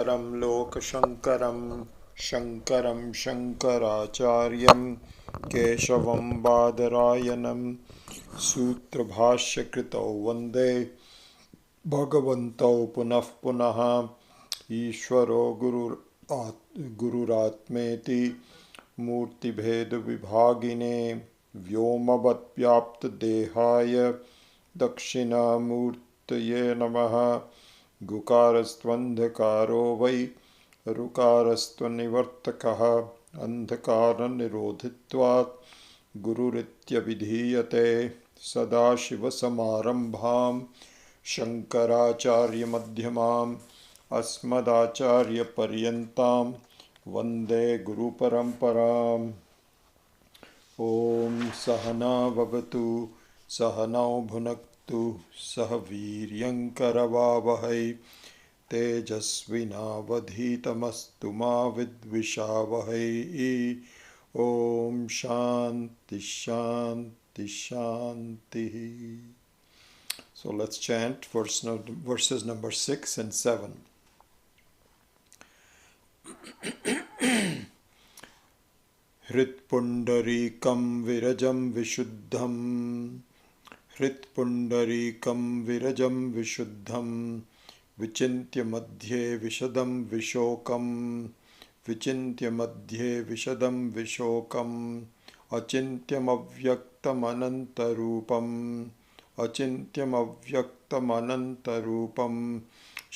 लोकशङ्करं शङ्करं शङ्कराचार्यं केशवं बादरायणं सूत्रभाष्यकृतौ वन्दे भगवन्तौ पुनः पुनः। ईश्वरो गुरुरात्मेति मूर्तिभेदविभागिने व्योमवद्व्याप्तदेहाय दक्षिणामूर्तये नमः। गुकारस्त्वन्धकारो वै ऋकारस्त्वनिवर्तकः अन्धकारनिरोधित्वात् गुरुरित्यभिधीयते। सदाशिवसमारम्भां शङ्कराचार्यमध्यमाम् अस्मदाचार्यपर्यन्तां वन्दे गुरुपरम्पराम्। ॐ सहना भवतु सहनौ भुनक्तु सह वीर्यङ्करवावहै तेजस्विनावधीतमस्तु मा विद्विषावहै। ॐ शान्ति शान्ति शान्तिः. So let's chant verses number 6 and 7. हृत्पुण्डरीकं विरजं विशुद्धं हृत्पुण्डरीकं विरजं विशुद्धं विचिन्त्य मध्ये विशदं विशोकं विचिन्त्य मध्ये विशदं विशोकम् अचिन्त्यमव्यक्तमनन्तरूपम् अचिन्त्यमव्यक्तमनन्तरूपं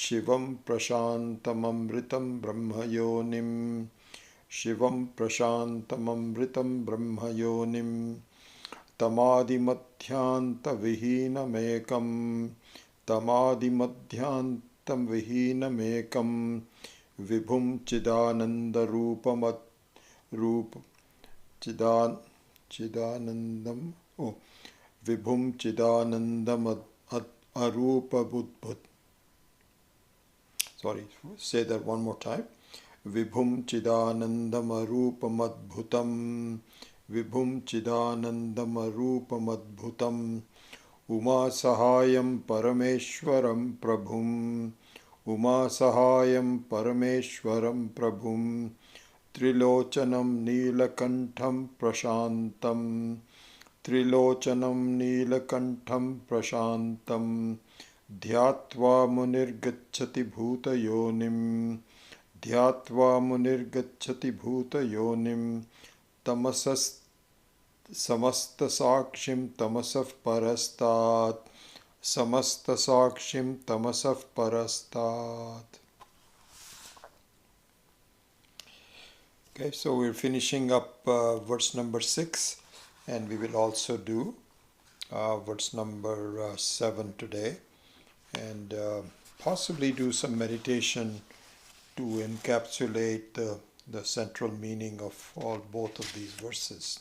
शिवं प्रशान्तममृतं ब्रह्मयोनिं शिवं प्रशान्तममृतं ब्रह्मयोनिं तमादिमध्यान्तविहीनमेकं तमादिमध्यान्तविहीनमेकं विभुं चिदानन्दं विभुं चिदानन्दमरूपबुद्भुत. Sorry, say that one more time. विभुं चिदानन्दमरूपमद्भुतं विभुं चिदानन्दमरूपमद्भुतं उमासहायं परमेश्वरं प्रभुं उमासहायं परमेश्वरं प्रभुं त्रिलोचनं नीलकण्ठं प्रशान्तं त्रिलोचनं नीलकण्ठं प्रशान्तं ध्यात्वा मुनिर्गच्छति भूतयोनिं ध्यात्वा मुनिर्गच्छति भूतयोनिं समस्तसाक्षिं तमसः परस्तात् समस्तसाक्षिं तमसः परस्तात्. Okay, so we're finishing up verse number 6, and we will also do verse number 7 today, and possibly do some meditation to encapsulate the central meaning of both of these verses.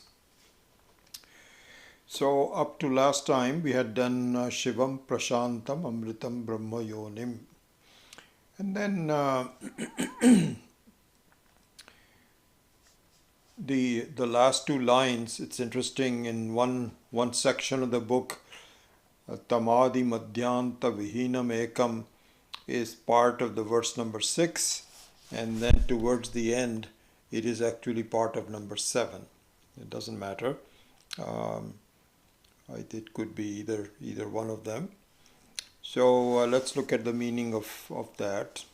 So up to last time we had done Shivam Prashantam Amritam Brahma Yonim, and then the last two lines. It's interesting, in one section of the book, Tamadi Madhyanta Vihinam Ekam is part of the verse number 6, and then towards the end it is actually part of number 7. It doesn't matter. It could be either one of them. So let's look at the meaning of that.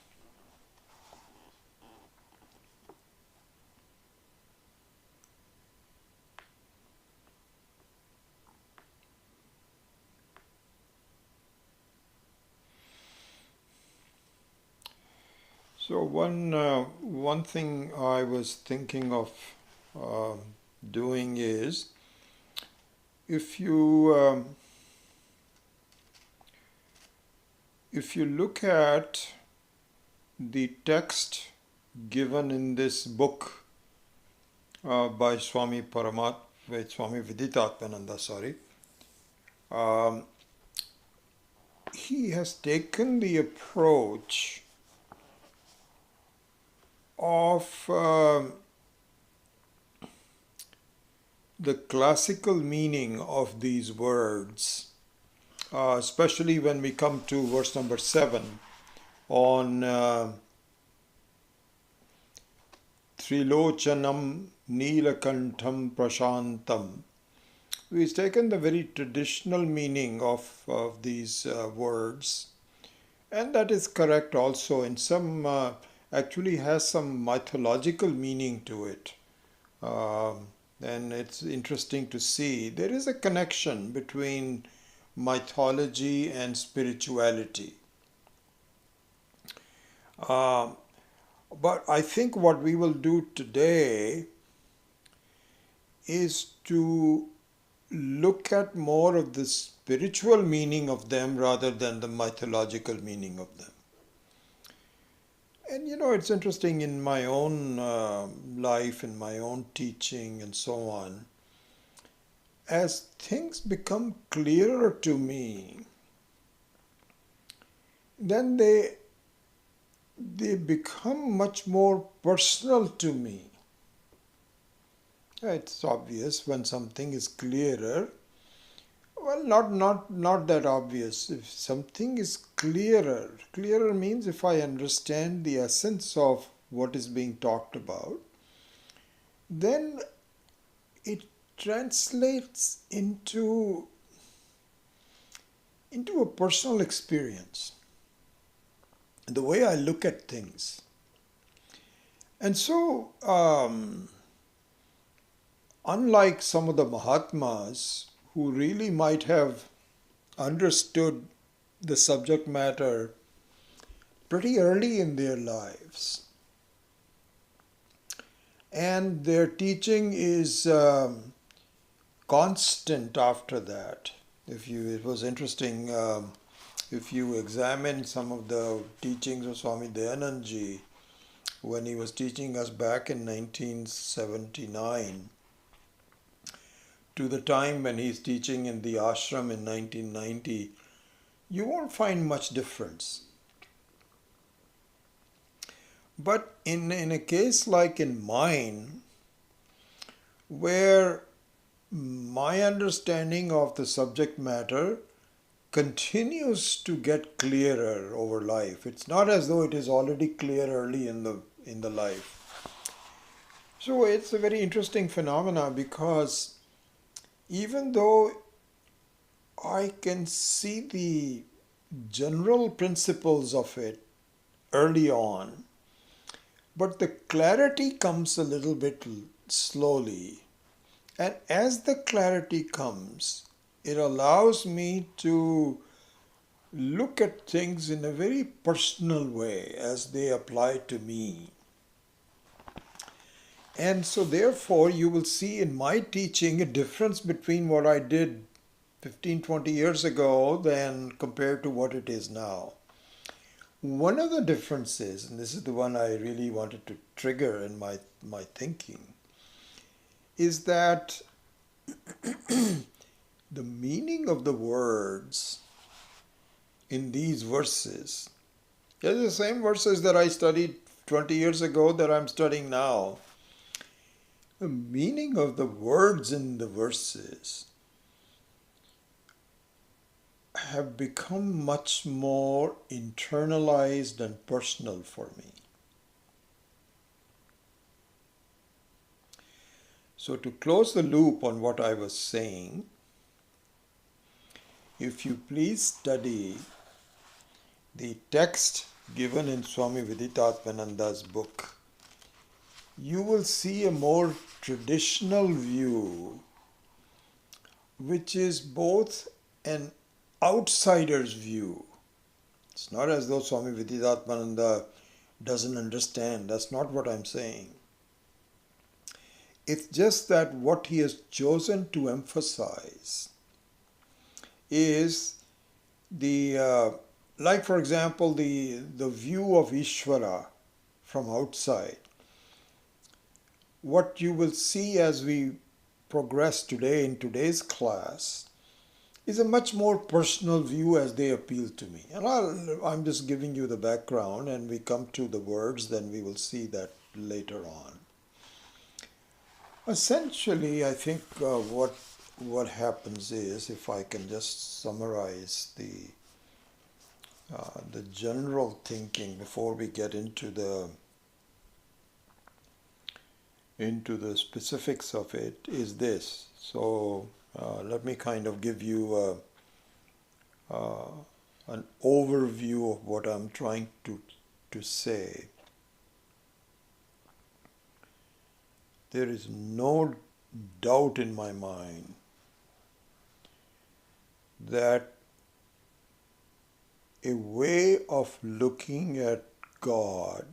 So one thing I was thinking of doing is, if you look at the text given in this book by Swami Viditatmananda, he has taken the approach of the classical meaning of these words, especially when we come to verse number 7 on Trilochanam Neelakantham Prashantam. We've taken the very traditional meaning of these words, and that is correct also. In some, actually has some mythological meaning to it. And it's interesting to see there is a connection between mythology and spirituality. But I think what we will do today is to look at more of the spiritual meaning of them rather than the mythological meaning of them. And it's interesting in my own life, in my own teaching, and so on. As things become clearer to me, then they become much more personal to me. It's obvious when something is clearer. Well, not that obvious. If something is clearer means if I understand the essence of what is being talked about, then it translates into a personal experience, the way I look at things. And so, unlike some of the Mahatmas who really might have understood the subject matter pretty early in their lives, and their teaching is constant after that. It was interesting, if you examine some of the teachings of Swami Dayanandji when he was teaching us back in 1979 to the time when he's teaching in the ashram in 1990, you won't find much difference. But in a case like in mine, where my understanding of the subject matter continues to get clearer over life. It's not as though it is already clear early in the life. So it's a very interesting phenomena, because even though I can see the general principles of it early on, but the clarity comes a little bit slowly. And as the clarity comes, it allows me to look at things in a very personal way as they apply to me. And so therefore you will see in my teaching a difference between what I did 15, 20 years ago than compared to what it is now. One of the differences, and this is the one I really wanted to trigger in my thinking, is that the meaning of the words in these verses, they're the same verses that I studied 20 years ago that I'm studying now. The meaning of the words in the verses have become much more internalized and personal for me. So to close the loop on what I was saying, if you please study the text given in Swami Viditatmananda's book, you will see a more traditional view, which is both an outsider's view. It's not as though Swami Viditatmananda doesn't understand. That's not what I'm saying. It's just that what he has chosen to emphasize is like for example, the view of Ishvara from outside. What you will see as we progress today in today's class is a much more personal view as they appeal to me. And I'm just giving you the background, and we come to the words, then we will see that later on. Essentially, I think what happens is, if I can just summarize the general thinking before we get into the into the specifics of it is this. So let me kind of give you an overview of what I'm trying to say. There is no doubt in my mind that a way of looking at God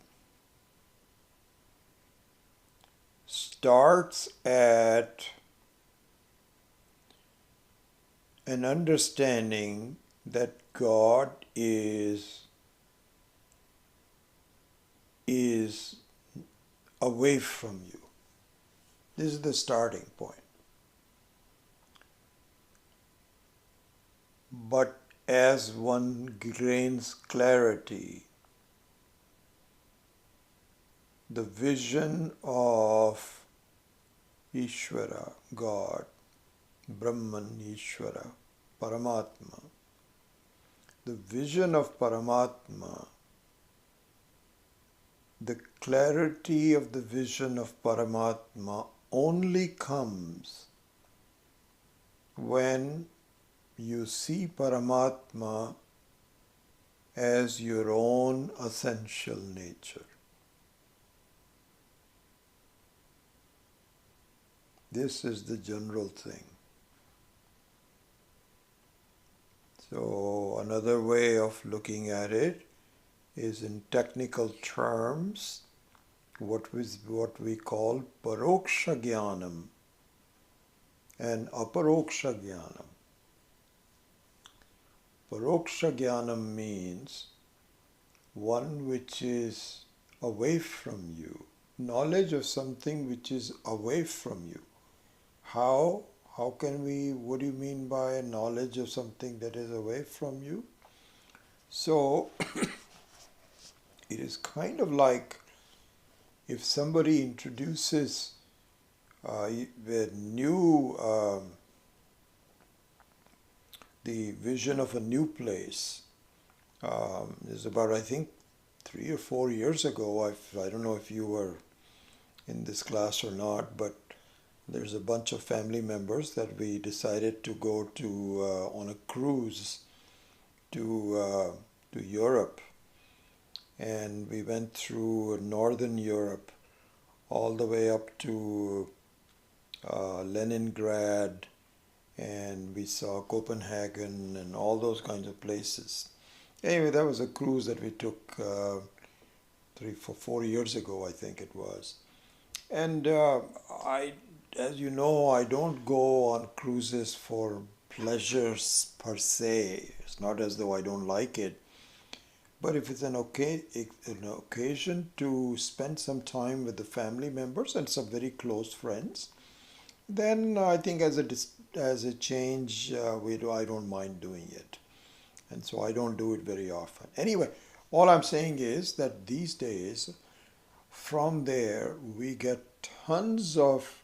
starts at an understanding that God is away from you. This is the starting point. But as one gains clarity, the vision of Ishvara, God, Brahman, Ishvara, Paramatma, the vision of Paramatma, the clarity of the vision of Paramatma only comes when you see Paramatma as your own essential nature. This is the general thing. So another way of looking at it is in technical terms what we call paroksha jnanam and aparoksha jnanam. Paroksha jnanam means one which is away from you, knowledge of something which is away from you. How can we, what do you mean by knowledge of something that is away from you? So, it is kind of like if somebody introduces the vision of a new place. This is about, I think, 3 or 4 years ago. I don't know if you were in this class or not, but there's a bunch of family members that we decided to go to on a cruise to Europe. And we went through northern Europe all the way up to Leningrad, and we saw Copenhagen and all those kinds of places. Anyway, that was a cruise that we took 4 years ago, I think it was. And as you know, I don't go on cruises for pleasures per se. It's not as though I don't like it. But if it's an occasion to spend some time with the family members and some very close friends, then I think as a change, I don't mind doing it. And so I don't do it very often. Anyway, all I'm saying is that these days, from there, we get tons of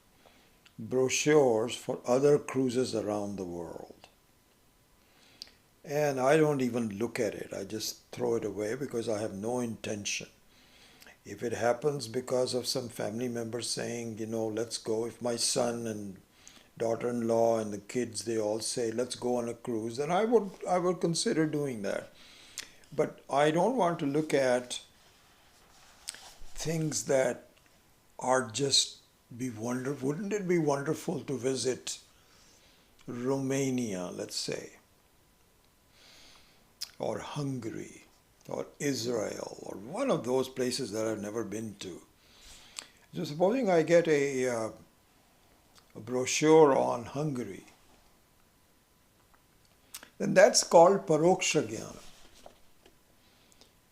brochures for other cruises around the world. And I don't even look at it. I just throw it away because I have no intention. If it happens because of some family member saying, let's go, if my son and daughter-in-law and the kids, they all say, let's go on a cruise, then I would consider doing that. But I don't want to look at things that are just be wonderful. Wouldn't it be wonderful to visit Romania, let's say, or Hungary, or Israel, or one of those places that I've never been to? So supposing I get a brochure on Hungary, then that's called paroksha jnana,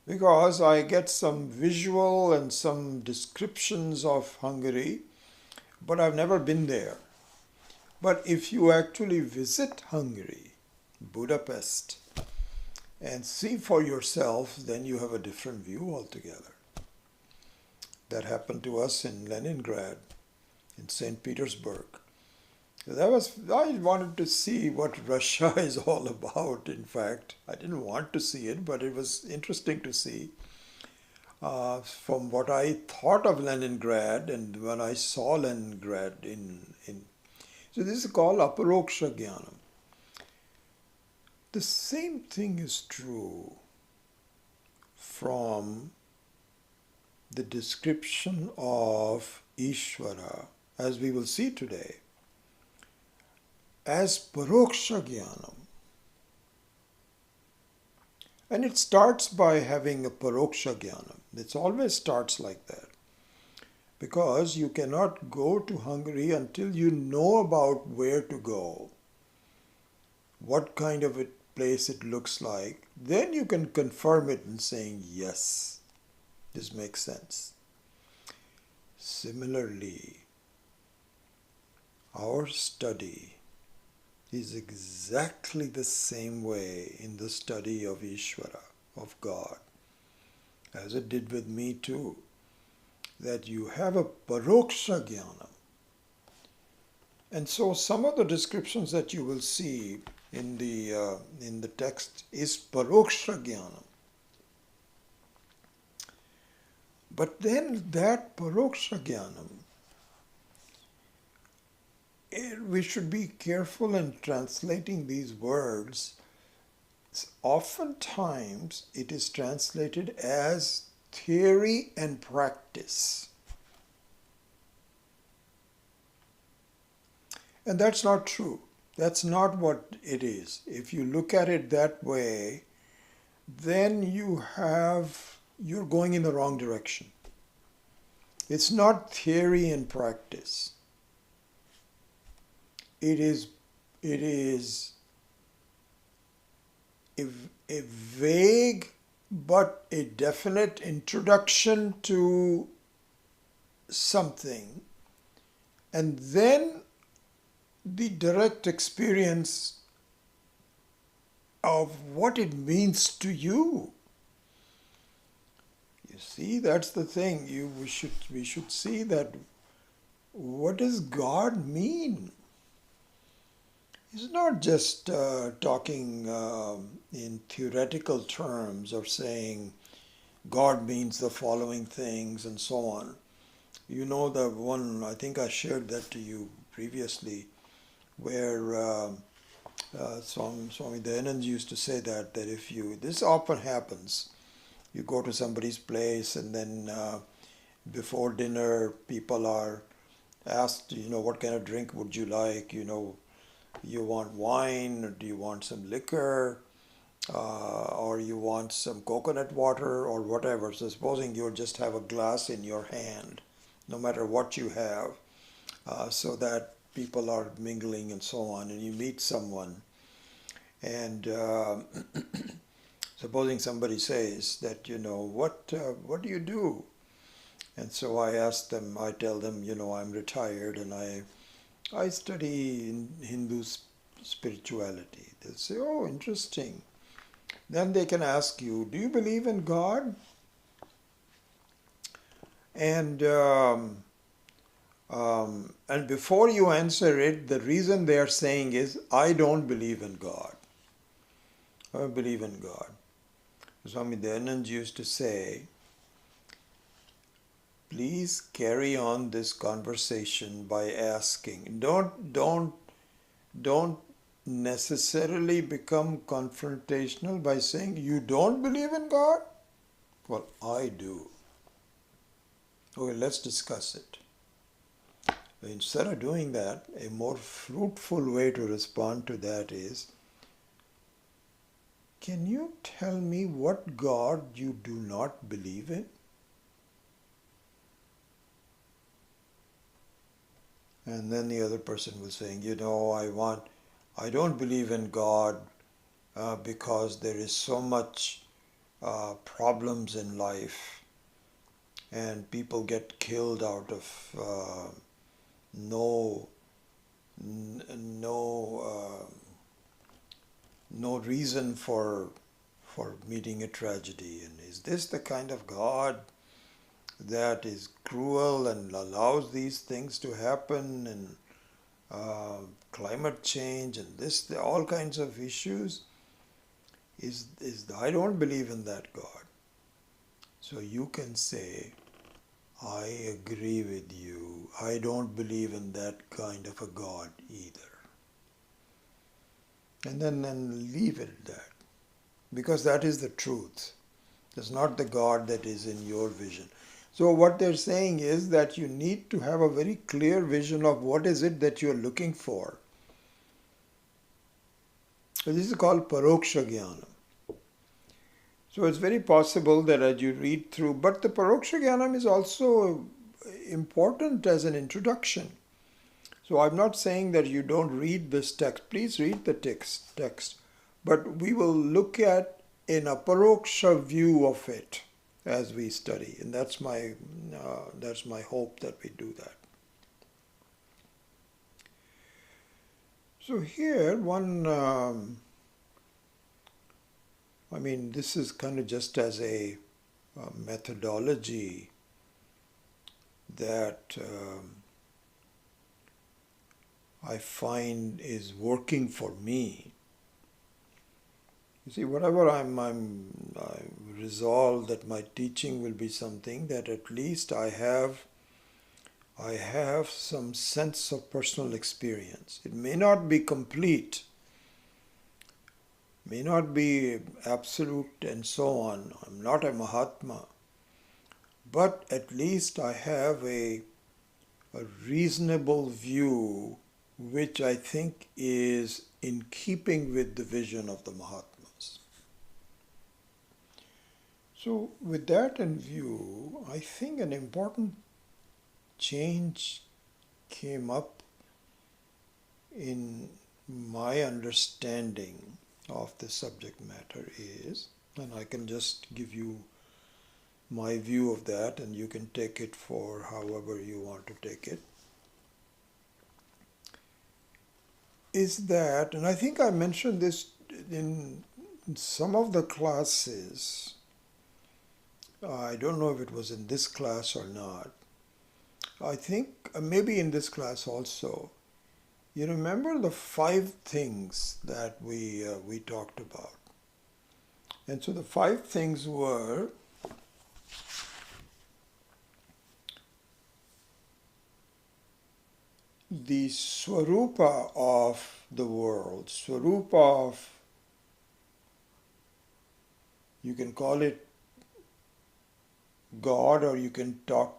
because I get some visual and some descriptions of Hungary, but I've never been there. But if you actually visit Hungary, Budapest, and see for yourself, then you have a different view altogether. That happened to us in Leningrad, in St. Petersburg. I wanted to see what Russia is all about, in fact. I didn't want to see it, but it was interesting to see. from what I thought of Leningrad and when I saw Leningrad so this is called Aparoksha Jnanam. The same thing is true from the description of Ishvara, as we will see today, as Paroksha Jnanam. And it starts by having a Paroksha Jnanam. It always starts like that. Because you cannot go to Hungary until you know about where to go, what kind of a place it looks like. Then you can confirm it in saying, yes, this makes sense. Similarly, our study is exactly the same way in the study of Ishvara, of God, as it did with me too, that you have a Paroksha Jnanam. And so some of the descriptions that you will see in the text is Paroksha Jnanam. But then that Paroksha Jnanam, we should be careful in translating these words. Oftentimes it is translated as theory and practice. And that's not true. That's not what it is. If you look at it that way, then you're going in the wrong direction. It's not theory and practice. It is a vague but a definite introduction to something, and then the direct experience of what it means to you. You see, that's the thing. We should see that. What does God mean? He's not just talking in theoretical terms of saying God means the following things and so on. You know the one, I think I shared that to you previously, where Swami Dayanand used to say that this often happens, you go to somebody's place and then before dinner people are asked, what kind of drink would you like, you want wine, or do you want some liquor, or you want some coconut water or whatever. So supposing you just have a glass in your hand, no matter what you have, so that people are mingling and so on, and you meet someone, and supposing somebody says that, what do you do? And so I tell them, I'm retired and I study in Hindu spirituality. They'll say, oh, interesting. Then they can ask you, do you believe in God? And before you answer it, the reason they are saying is, I don't believe in God. I don't believe in God. Swami Dayanand used to say, please carry on this conversation by asking. Don't necessarily become confrontational by saying, you don't believe in God? Well, I do. Okay, let's discuss it. Instead of doing that, a more fruitful way to respond to that is, can you tell me what God you do not believe in? And then the other person was saying, I don't believe in God because there is so much problems in life and people get killed out of no reason for meeting a tragedy. And is this the kind of God that is cruel and allows these things to happen, and climate change and all kinds of issues? I don't believe in that God. So you can say, I agree with you. I don't believe in that kind of a God either. And then leave it at that. Because that is the truth. It's not the God that is in your vision. So what they're saying is that you need to have a very clear vision of what is it that you're looking for. So this is called Paroksha Jnana. So it's very possible that as you read through, but the Paroksha Jnanam is also important as an introduction. So I'm not saying that you don't read this text. Please read the text. But we will look at an aparoksha view of it as we study. And that's my hope that we do that. So here this is kind of just as a methodology that I find is working for me. You see, whatever I'm resolved that my teaching will be something that at least I have some sense of personal experience. It may not be complete, may not be absolute and so on. I'm not a Mahatma. But at least I have a reasonable view which I think is in keeping with the vision of the Mahatmas. So with that in view, I think an important change came up in my understanding of the subject matter is, and I can just give you my view of that and you can take it for however you want to take it, is that, and I think I mentioned this in some of the classes, I don't know if it was in this class or not, I think maybe in this class also. You remember the 5 things that we talked about. And so the 5 things were the swarupa of the world, swarupa of, you can call it God, or you can talk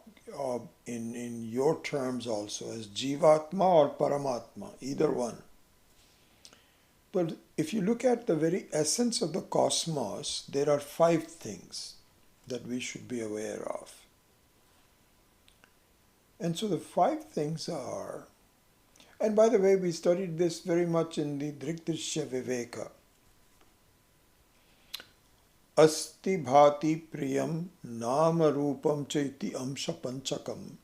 in your terms also as Jivatma or Paramatma, either one. But if you look at the very essence of the cosmos, there are 5 things that we should be aware of. And so the 5 things are, and by the way, we studied this very much in the Drikdrishya Viveka. Asti bhati priyam nama rupam chaiti amsha panchakam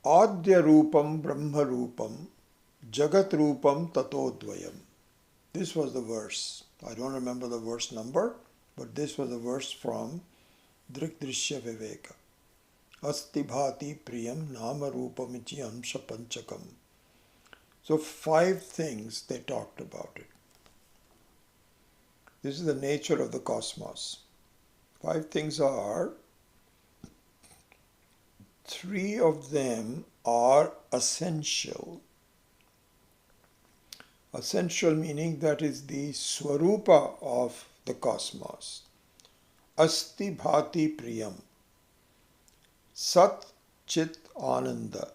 adya rupam brahma rupam jagat rupam tatodvayam. This was the verse. I don't remember the verse number, but this was a verse from Drikdrishya Viveka. Asti bhati priyam nama rupam ichi amsha panchakam. So 5 things they talked about it. This is the nature of the cosmos. 5 things are, 3 of them are essential. Essential meaning that is the swarupa of the cosmos. Asti bhati priyam. Sat chit ananda.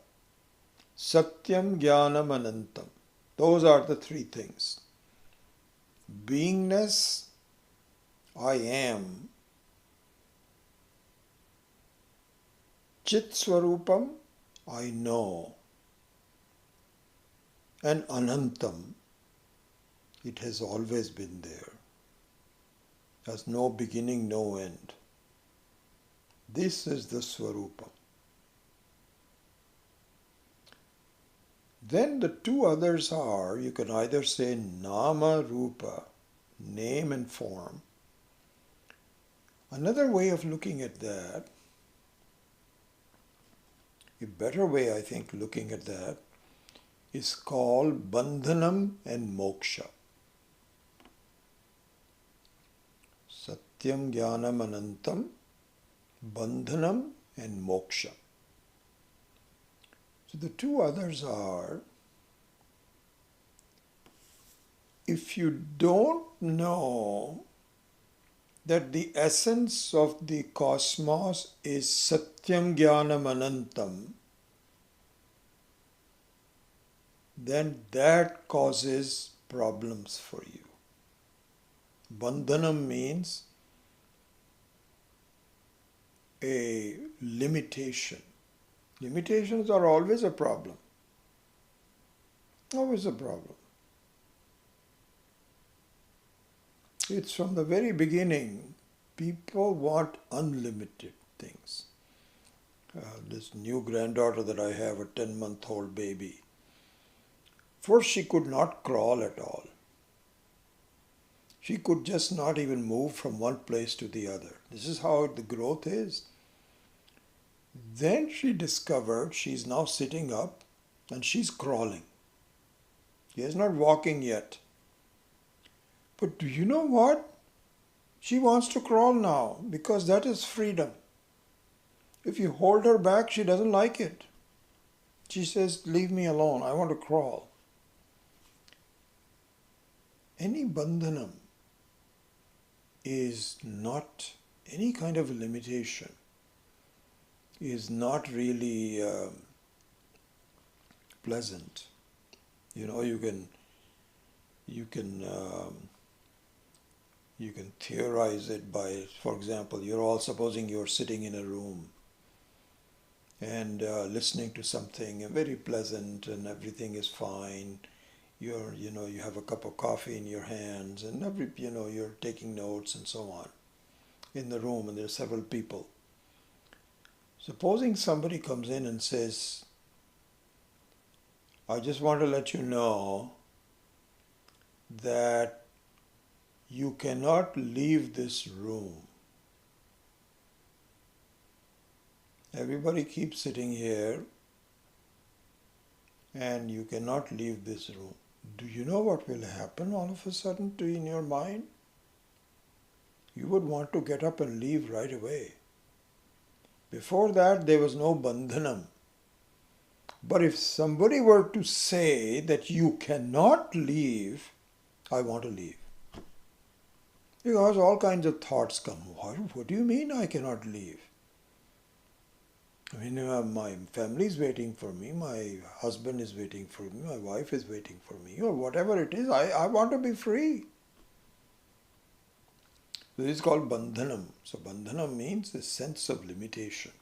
Satyam jnanam anantam. Those are the 3 things. Beingness, I am. Chit Swarupam, I know. And Anantam, it has always been there. Has no beginning, no end. This is the Swarupam. Then the 2 others are, you can either say Nama Rupa, name and form. Another way of looking at that, a better way I think looking at that, is called Bandhanam and Moksha. Satyam Jnanam Anantam, Bandhanam and Moksha. So the two others are, if you don't know that the essence of the cosmos is Satyam Jnanam Anantam, then that causes problems for you. Bandhanam means a limitation. Limitations are always a problem. Always a problem. It's from the very beginning, people want unlimited things. This new granddaughter that I have, a 10-month-old baby, first she could not crawl at all. She could just not even move from one place to the other. This is how the growth is. Then she discovered she's now sitting up and she's crawling. She is not walking yet. But do you know what? She wants to crawl now because that is freedom. If you hold her back, she doesn't like it. She says, leave me alone, I want to crawl. Any bandhanam is not, any kind of limitation is not really pleasant. You know, you can theorize it by, for example, supposing you're sitting in a room and listening to something very pleasant and everything is fine. You have a cup of coffee in your hands and you're taking notes and so on in the room, and there are several people. Supposing somebody comes in and says, I just want to let you know that you cannot leave this room. Everybody keeps sitting here and you cannot leave this room. Do you know what will happen all of a sudden in your mind? You would want to get up and leave right away. Before that, there was no bandhanam. But if somebody were to say that you cannot leave, I want to leave. Because all kinds of thoughts come. What do you mean I cannot leave? I mean, my family is waiting for me, my husband is waiting for me, my wife is waiting for me, or whatever it is, I want to be free. This is called bandhanam. So bandhanam means the sense of limitation.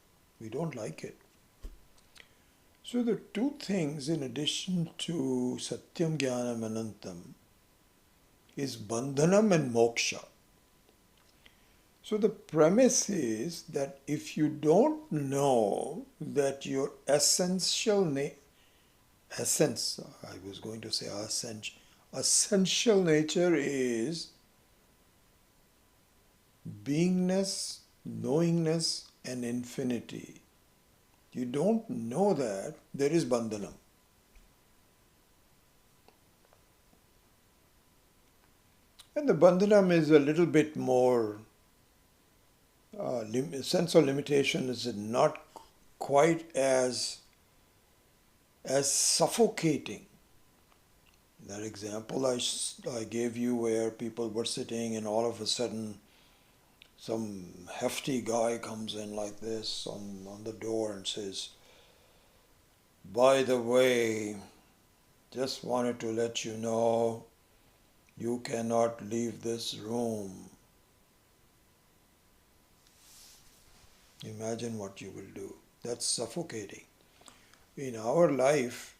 We don't like it. So the two things in addition to Satyam Jnanam Anantam is bandhanam and moksha. So the premise is that if you don't know that your essential nature is beingness, knowingness and infinity. You don't know that, there is bandhanam. And the bandhanam is a little bit more, sense of limitation is not quite as suffocating. That example I gave you where people were sitting and all of a sudden some hefty guy comes in like this on the door and says, by the way, just wanted to let you know you cannot leave this room. Imagine what you will do. That's suffocating. In our life,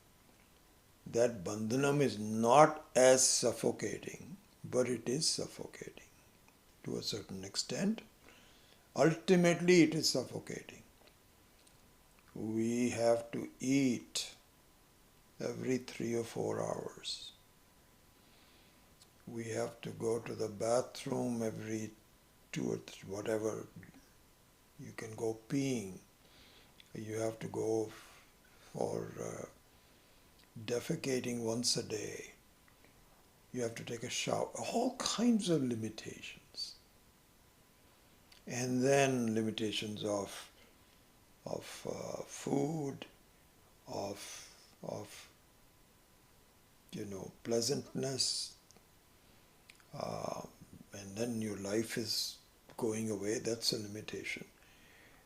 that bandhanam is not as suffocating, but it is suffocating to a certain extent. Ultimately, it is suffocating. We have to eat every 3 or 4 hours. We have to go to the bathroom every 2 or 3, whatever. You can go peeing. You have to go for defecating once a day. You have to take a shower. All kinds of limitations. and then limitations of food, of pleasantness, uh, and then your life is going away. That's a limitation.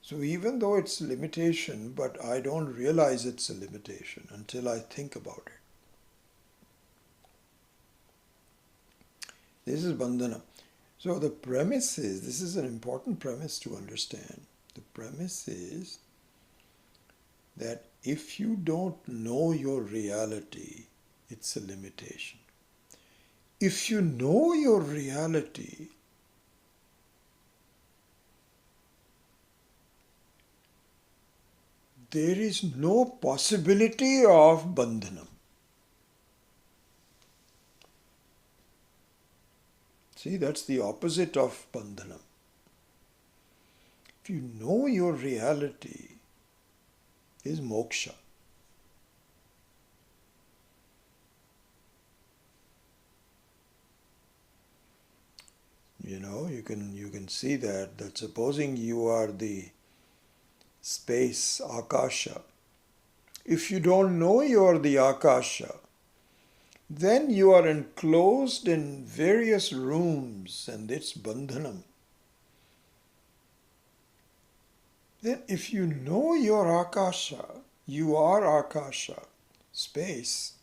So even though it's a limitation, but I don't realize it's a limitation until I think about it. This is bandhana. So the premise is, this is an important premise to understand. The premise is that if you don't know your reality, it's a limitation. If you know your reality, there is no possibility of bandhanam. See, that's the opposite of bandhanam. If you know your reality, is moksha. You can see that supposing you are the space, akasha. If you don't know you are the akasha, then you are enclosed in various rooms and it's bandhanam. Then if you know your akasha, you are akasha, space,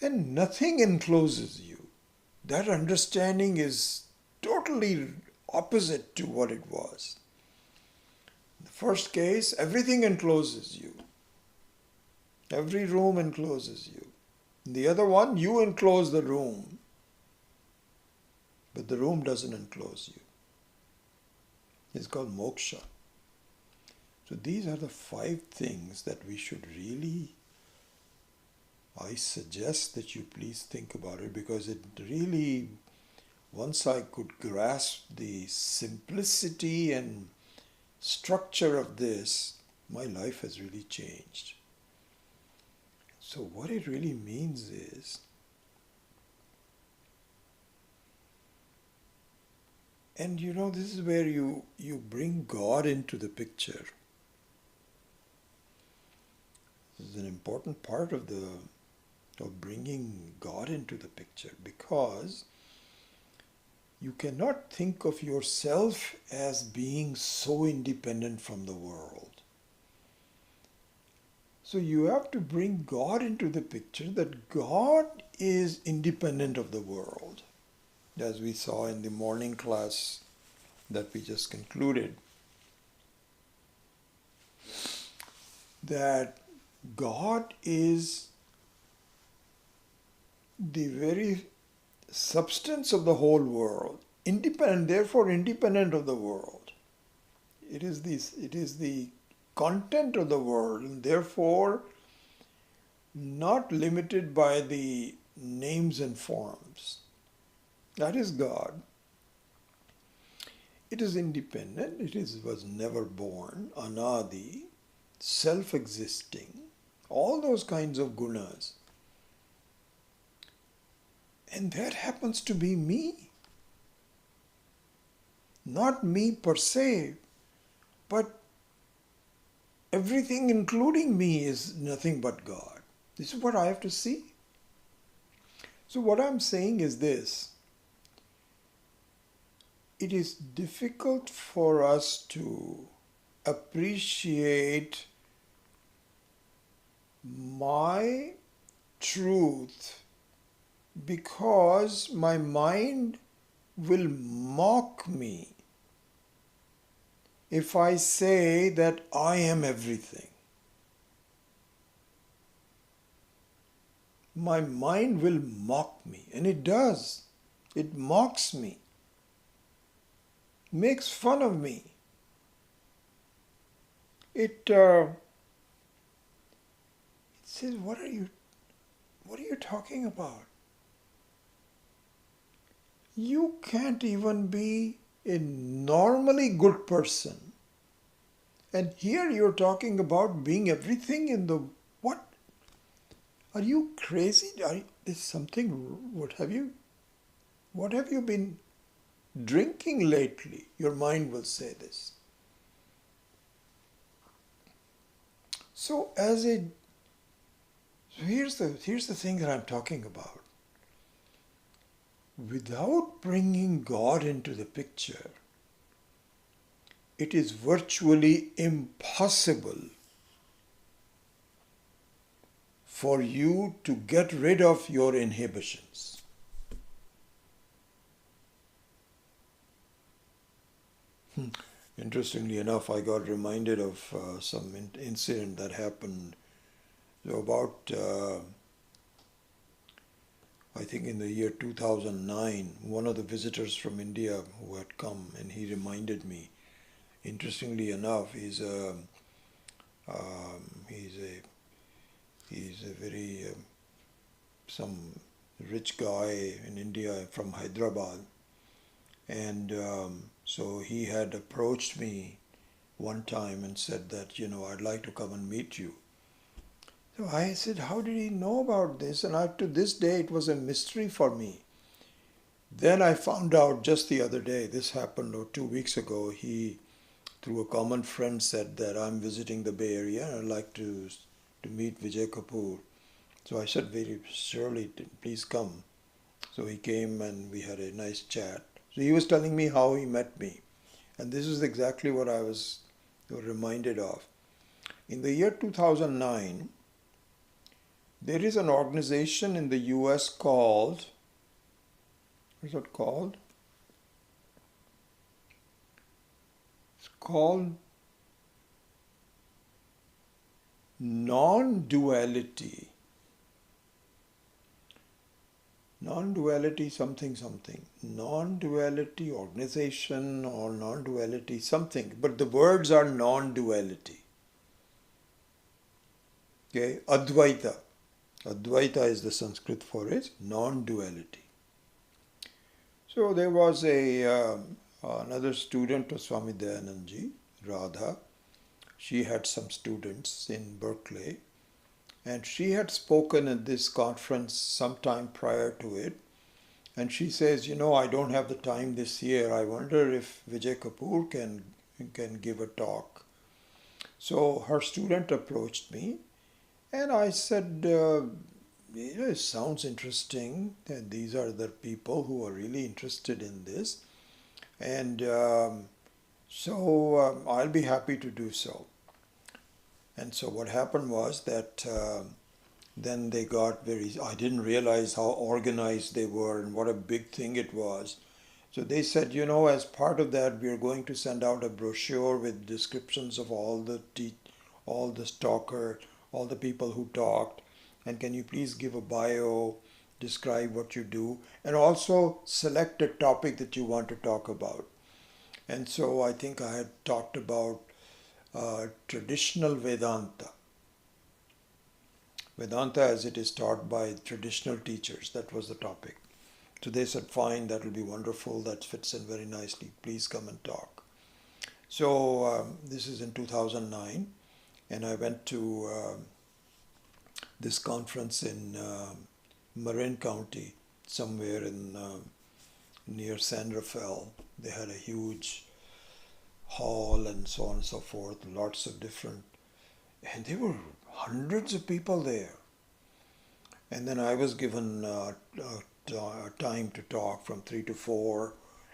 then nothing encloses you. That understanding is totally opposite to what it was. In the first case, everything encloses you. Every room encloses you. In the other one, you enclose the room, but the room doesn't enclose you. It's called moksha. So these are the 5 things that we should really, I suggest that you please think about it, because it really, once I could grasp the simplicity and structure of this, my life has really changed. So what it really means is, and this is where you bring God into the picture. This is an important part of bringing God into the picture, because you cannot think of yourself as being so independent from the world. So you have to bring God into the picture, that God is independent of the world. As we saw in the morning class that we just concluded, that God is the very substance of the whole world, independent, therefore independent of the world. It is the content of the world, and therefore not limited by the names and forms. That is God. It is independent, was never born, anadi, self-existing, all those kinds of gunas. And that happens to be me. Not me per se, but everything including me is nothing but God. This is what I have to see. So what I'm saying is this. It is difficult for us to appreciate my truth because my mind will mock me if I say that I am everything. My mind will mock me, and it does. It mocks me, makes fun of me. It says, what are you talking about? You can't even be a normally good person. And here you're talking about being everything in the what? Are you crazy? Is something, what have you been drinking lately? Your mind will say this. So here's the thing that I'm talking about. Without bringing God into the picture, it is virtually impossible for you to get rid of your inhibitions. Interestingly enough, I got reminded of some incident that happened about, I think in the year 2009, one of the visitors from India who had come, and he reminded me. Interestingly enough, he's a very some rich guy in India from Hyderabad, and so he had approached me one time and said that, I'd like to come and meet you. So I said, how did he know about this? And up to this day, it was a mystery for me. Then I found out just the other day, this happened 2 weeks ago, he, through a common friend, said that I'm visiting the Bay Area and I'd like to meet Vijay Kapoor. So I said, very surely, please come. So he came and we had a nice chat. So he was telling me how he met me. And this is exactly what I was reminded of. In the year 2009, there is an organization in the US called, what is it called? It's called Non-Duality. Non-duality something. Non-duality organization or non-duality something. But the words are non-duality. Okay, Advaita. Advaita is the Sanskrit for it, non-duality. So there was another student of Swami Dayanandji, Radha. She had some students in Berkeley, and she had spoken at this conference sometime prior to it. And she says, I don't have the time this year. I wonder if Vijay Kapoor can give a talk. So her student approached me, and I said, it sounds interesting. And these are the people who are really interested in this. And so I'll be happy to do so. And so what happened was that then they got I didn't realize how organized they were and what a big thing it was. So they said, as part of that, we are going to send out a brochure with descriptions of all the talkers, all the people who talked. And can you please give a bio, describe what you do, and also select a topic that you want to talk about. And so I think I had talked about traditional Vedanta. Vedanta as it is taught by traditional teachers. That was the topic. So they said, fine, that will be wonderful. That fits in very nicely. Please come and talk. So this is in 2009. And I went to this conference in Marin County, somewhere in near San Rafael. They had a huge hall and so on and so forth, lots of different, and there were hundreds of people there. And then I was given time to talk from 3 to 4,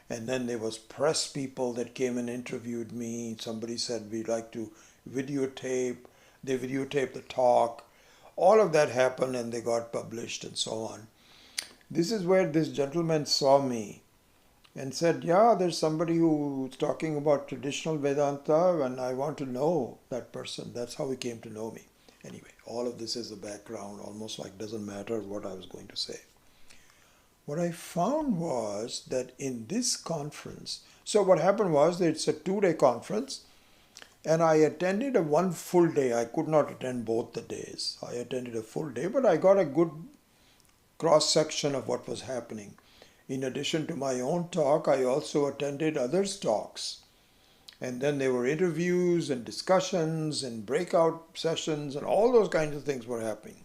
and then there was press people that came and interviewed me. Somebody said we'd like to videotape. They videotaped the talk. All of that happened and they got published and so on. This is where this gentleman saw me and said, yeah, there's somebody who's talking about traditional Vedanta and I want to know that person. That's how he came to know me. Anyway, all of this is the background, almost like doesn't matter what I was going to say. What I found was that in this conference, so what happened was that it's a 2-day conference and I attended a one full day. I could not attend both the days. I attended a full day, but I got a good cross-section of what was happening. In addition to my own talk, I also attended others' talks. And then there were interviews and discussions and breakout sessions and all those kinds of things were happening.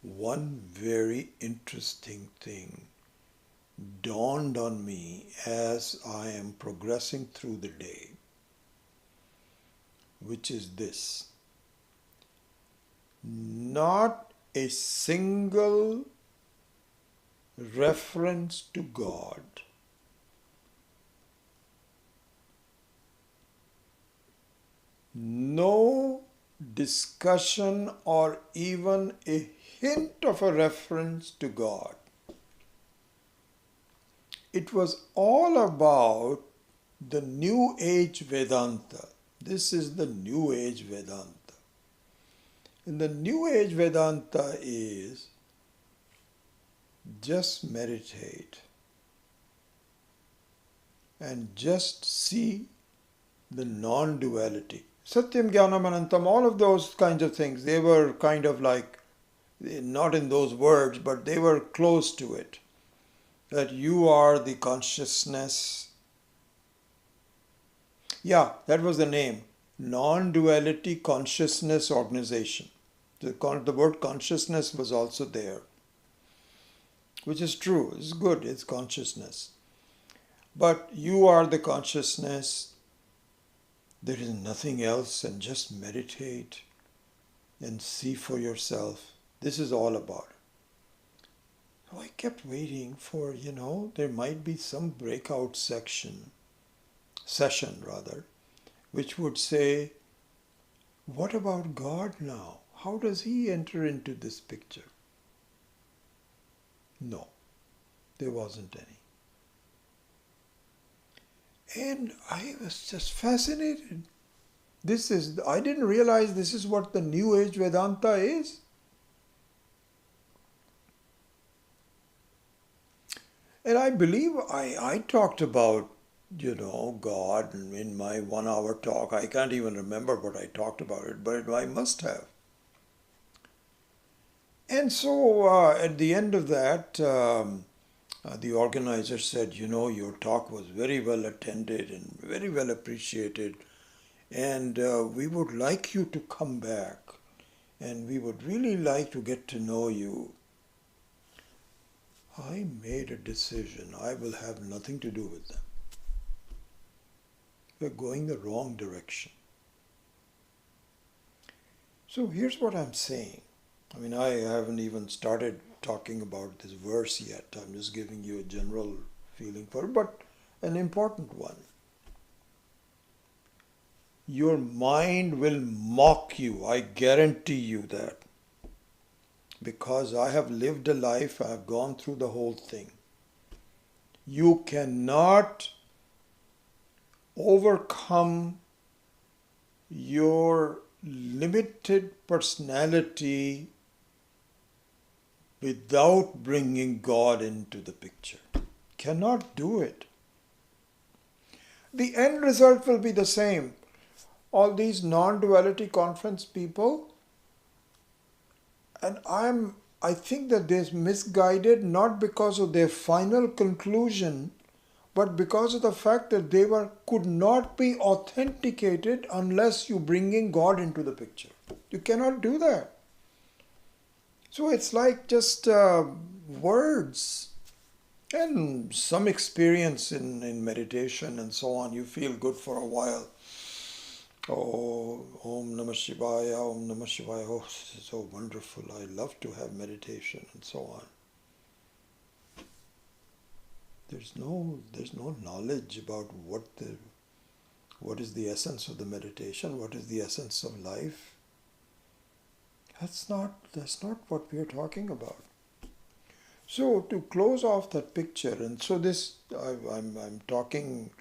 One very interesting thing dawned on me as I am progressing through the day, which is this: not a single reference to God, no discussion or even a hint of a reference to God. It was all about the New Age Vedanta. This is the New Age Vedanta. And the New Age Vedanta is just meditate and just see the non-duality. Satyam, Jnanam, Anantam, all of those kinds of things, they were kind of like, not in those words, but they were close to it. That you are the consciousness. Yeah, that was the name. Non-duality Consciousness Organization. The word consciousness was also there. Which is true, it's good, it's consciousness. But you are the consciousness. There is nothing else, and just meditate and see for yourself. This is all about it. So I kept waiting for, there might be some breakout session, which would say, what about God now? How does he enter into this picture? No, there wasn't any. And I was just fascinated. I didn't realize this is what the New Age Vedanta is. And I believe I talked about, God in my 1 hour talk. I can't even remember what I talked about it, but I must have. And so at the end of that, the organizer said, your talk was very well attended and very well appreciated. And we would like you to come back. And we would really like to get to know you. I made a decision. I will have nothing to do with them. We're going the wrong direction. So here's what I'm saying. I haven't even started talking about this verse yet. I'm just giving you a general feeling for it, but an important one. Your mind will mock you. I guarantee you that. Because I have lived a life, I have gone through the whole thing. You cannot overcome your limited personality without bringing God into the picture. Cannot do it. The end result will be the same. All these non-duality conference people, and I think that they're misguided not because of their final conclusion, but because of the fact that they could not be authenticated unless you bring in God into the picture. You cannot do that. So it's like just words and some experience in meditation and so on. You feel good for a while. Oh, Om Namah Shivaya, Om Namah Shivaya. Oh, this is so wonderful. I love to have meditation and so on. There's no knowledge about what is the essence of the meditation, what is the essence of life. That's not what we are talking about. So to close off that picture, and so this I'm talking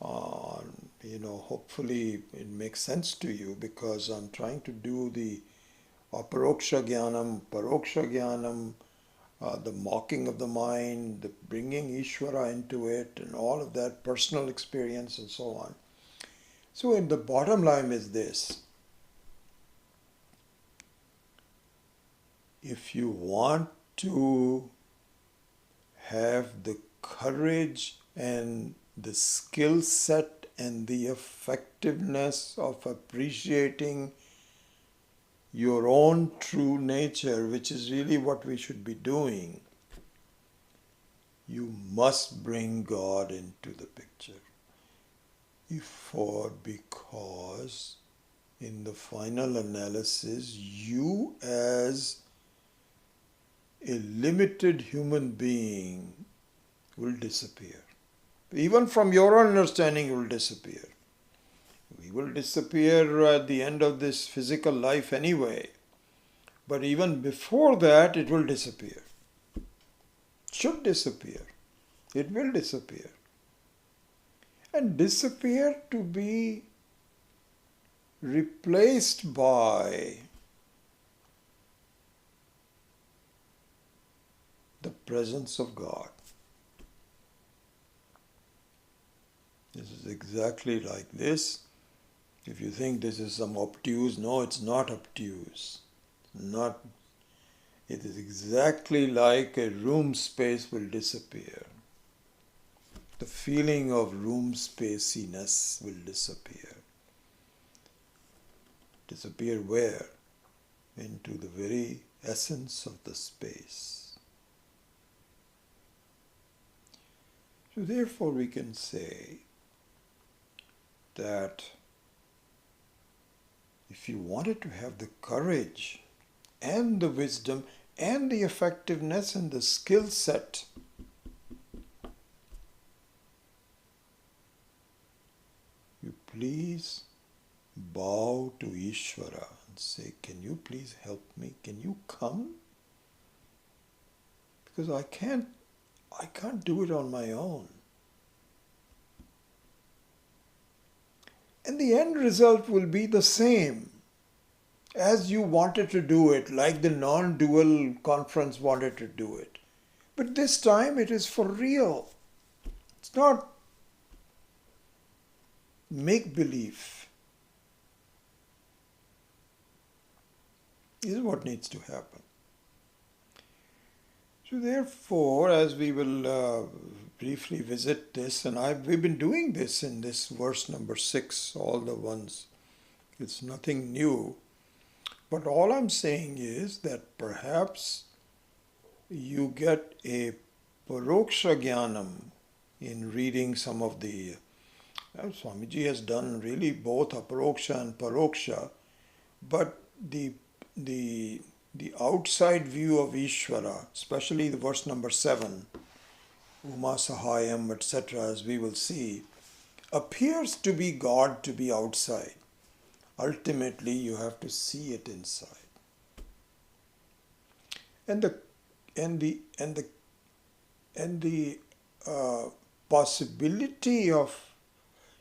on, hopefully it makes sense to you, because I'm trying to do the aparoksha jnanam, paroksha jnanam, the mocking of the mind, the bringing Ishvara into it, and all of that personal experience and so on. So the bottom line is this. If you want to have the courage and the skill set and the effectiveness of appreciating your own true nature, which is really what we should be doing, you must bring God into the picture. Because in the final analysis, you as a limited human being will disappear. Even from your understanding, you will disappear. We will disappear at the end of this physical life anyway. But even before that, it will disappear. Should disappear. It will disappear. And disappear to be replaced by the presence of God. This is exactly like this. If you think this is some obtuse, no, it's not obtuse. It is exactly like a room space will disappear. The feeling of room spaciness will disappear. Disappear where? Into the very essence of the space. So therefore we can say that if you wanted to have the courage and the wisdom and the effectiveness and the skill set you please bow to Ishvara and say, can you please help me? Can you come? Because I can't do it on my own. And the end result will be the same as you wanted to do it, like the non-dual conference wanted to do it. But this time it is for real. It's not make-believe. This is what needs to happen. So therefore, as we will briefly visit this, and we've been doing this in this verse number 6, all the ones. It's nothing new. But all I'm saying is that perhaps you get a paroksha jnanam in reading some of the... Swamiji has done really both aparoksha and paroksha, but the outside view of Ishvara, especially the verse number 7, Uma Sahayam, etc., as we will see, appears to be God to be outside. Ultimately, you have to see it inside. And the possibility of,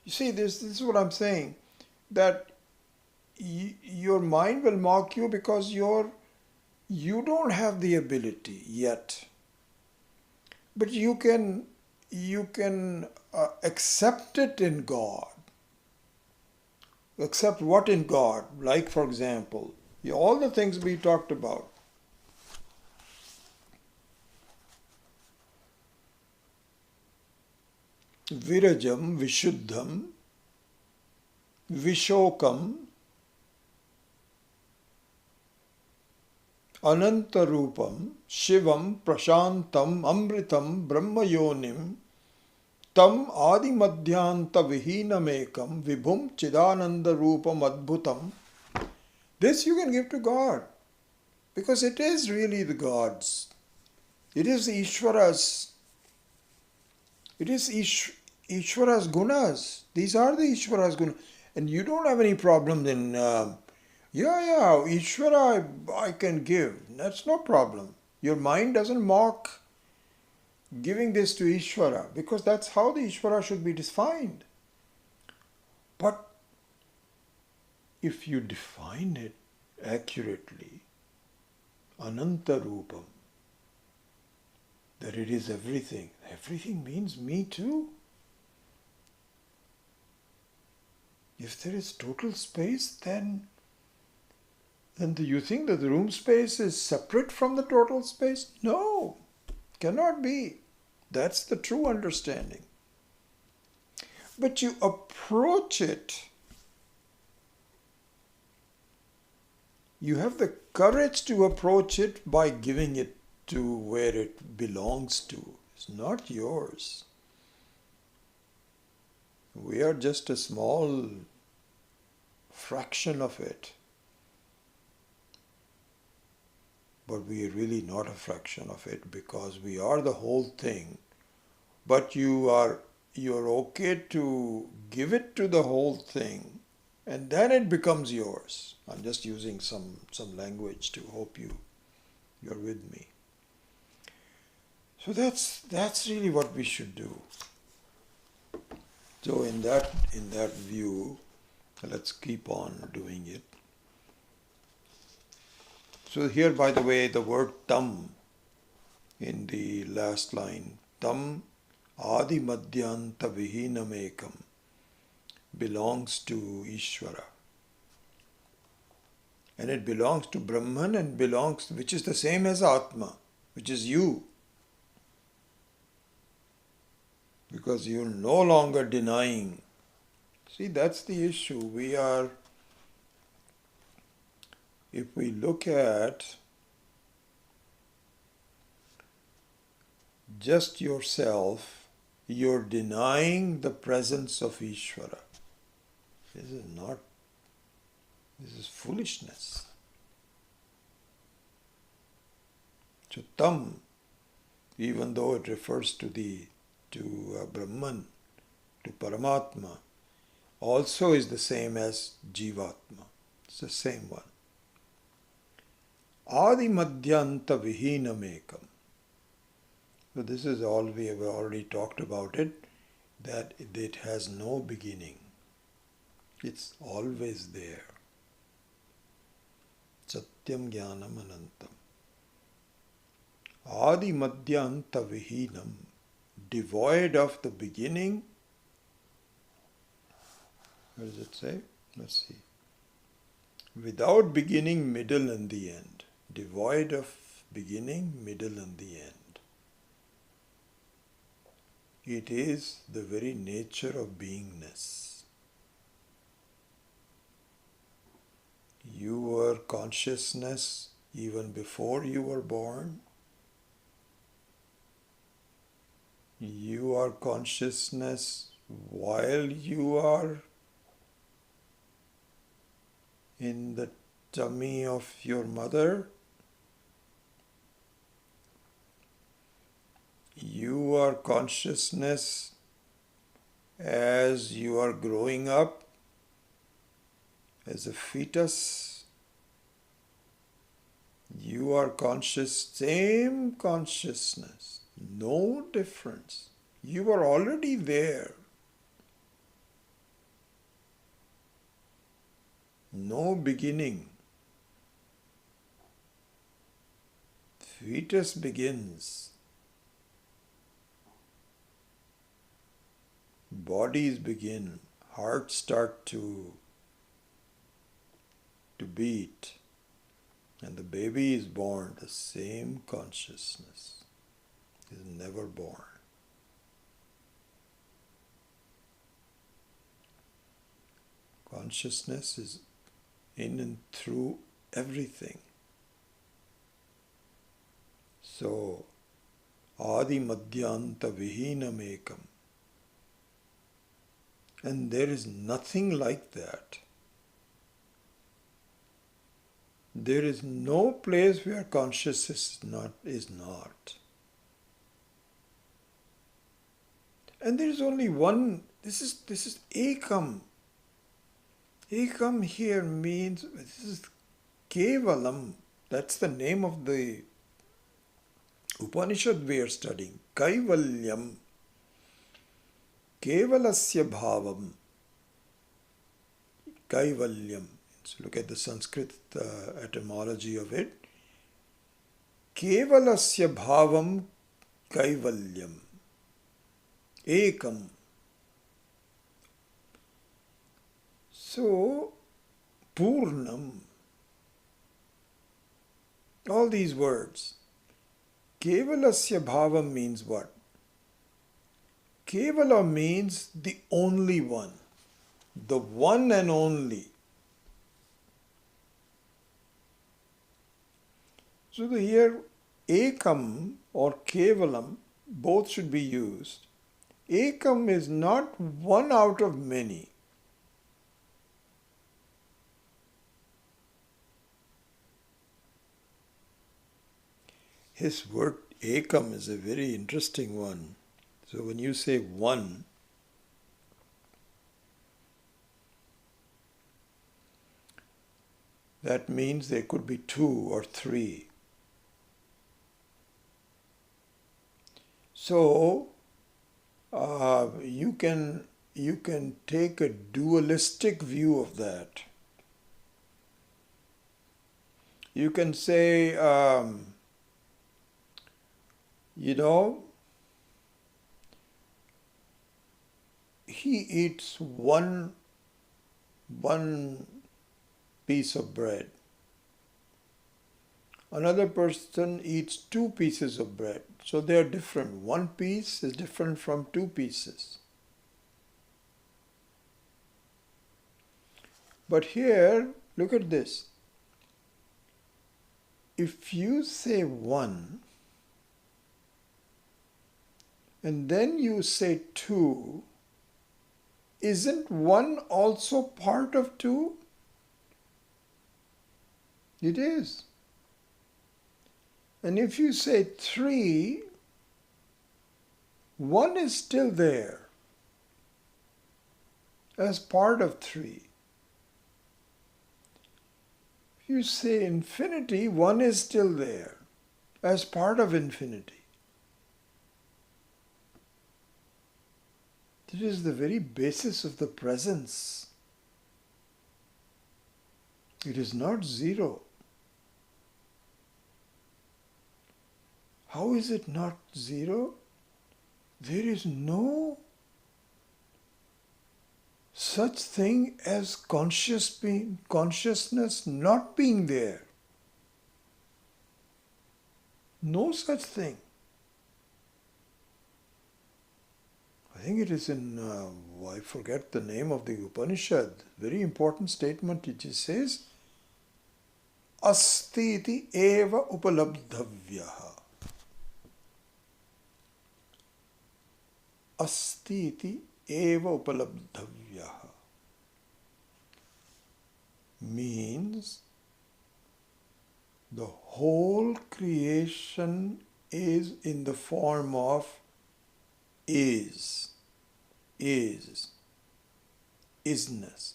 you see, this is what I'm saying, that your mind will mock you because you don't have the ability yet. But you can accept it in God. Accept what in God? Like, for example, all the things we talked about. Virajam, Vishuddham, Vishokam, Anantarupam, Shivam, Prashantam, Amritam, Brahmayonim, Tam Adimadhyanta Vihinamekam, Vibhum Chidananda Rupam Adbhutam. This you can give to God, because it is really the God's. It is Ishvara's. It is Ishvara's gunas. These are the Ishvara's gunas. And you don't have any problem in, Ishvara I can give. That's no problem. Your mind doesn't mock giving this to Ishvara, because that's how the Ishvara should be defined. But if you define it accurately, Anantarupam, that it is everything. Everything means me too. If there is total space, then do you think that the room space is separate from the total space? No, cannot be. That's the true understanding. But you approach it. You have the courage to approach it by giving it to where it belongs to. It's not yours. We are just a small fraction of it. But we are really not a fraction of it because we are the whole thing. But you're okay to give it to the whole thing, and then it becomes yours. I'm just using some language to hope you're with me. So that's really what we should do. So in that view, let's keep on doing it. So here, by the way, the word tam in the last line, tam adi madhyanta vihinamekam, belongs to Ishvara. And it belongs to Brahman and which is the same as Atma, which is you. Because you're no longer denying. See, that's the issue. If we look at just yourself, you're denying the presence of Ishvara. This is foolishness. So tam, even though it refers to Brahman, to Paramatma, also is the same as Jivatma. It's the same one. Adi madhyanta vihinamekam. So this is all we have already talked about it, that it has no beginning. It's always there. Satyam jnanam anantam. Adi madhyanta vihinam. Devoid of the beginning. What does it say? Let's see. Without beginning, middle, and the end. Devoid of beginning, middle, and the end. It is the very nature of beingness. You were consciousness even before you were born. You are consciousness while you are in the tummy of your mother. You are consciousness as you are growing up as a fetus. You are same consciousness. No difference. You are already there. No beginning. Fetus begins. Bodies begin. Hearts start to beat. And the baby is born. The same consciousness is never born. Consciousness is in and through everything. So, adi madhyanta vihinamekam. And there is nothing like that. There is no place where consciousness is not. And there is only one. This is ekam. Ekam here means, this is Kaivalam. That's the name of the Upanishad we are studying. Kaivalyam. Kaivalasya bhavam. Kaivalyam. So look at the Sanskrit etymology of it. Kaivalasya bhavam kaivalyam. Ekam. So, Purnam. All these words. Kaivalasya bhavam means what? Kaivala means the only one. The one and only. So here, ekam or Kaivalam both should be used. Ekam is not one out of many. His word ekam is a very interesting one. So when you say one, that means there could be two or three. So you can take a dualistic view of that. You can say, he eats one piece of bread. Another person eats two pieces of bread. So they are different. One piece is different from two pieces. But here, look at this. If you say one, and then you say two, isn't one also part of two? It is. And if you say three, one is still there as part of three. If you say infinity, one is still there as part of infinity. It is the very basis of the presence. It is not zero. How is it not zero? There is no such thing as consciousness not being there. No such thing. I think it is in, I forget the name of the Upanishad, very important statement. It says, Asti iti eva upalabdhavyaha. Asti iti eva upalabdhavyaha means the whole creation is in the form of isness.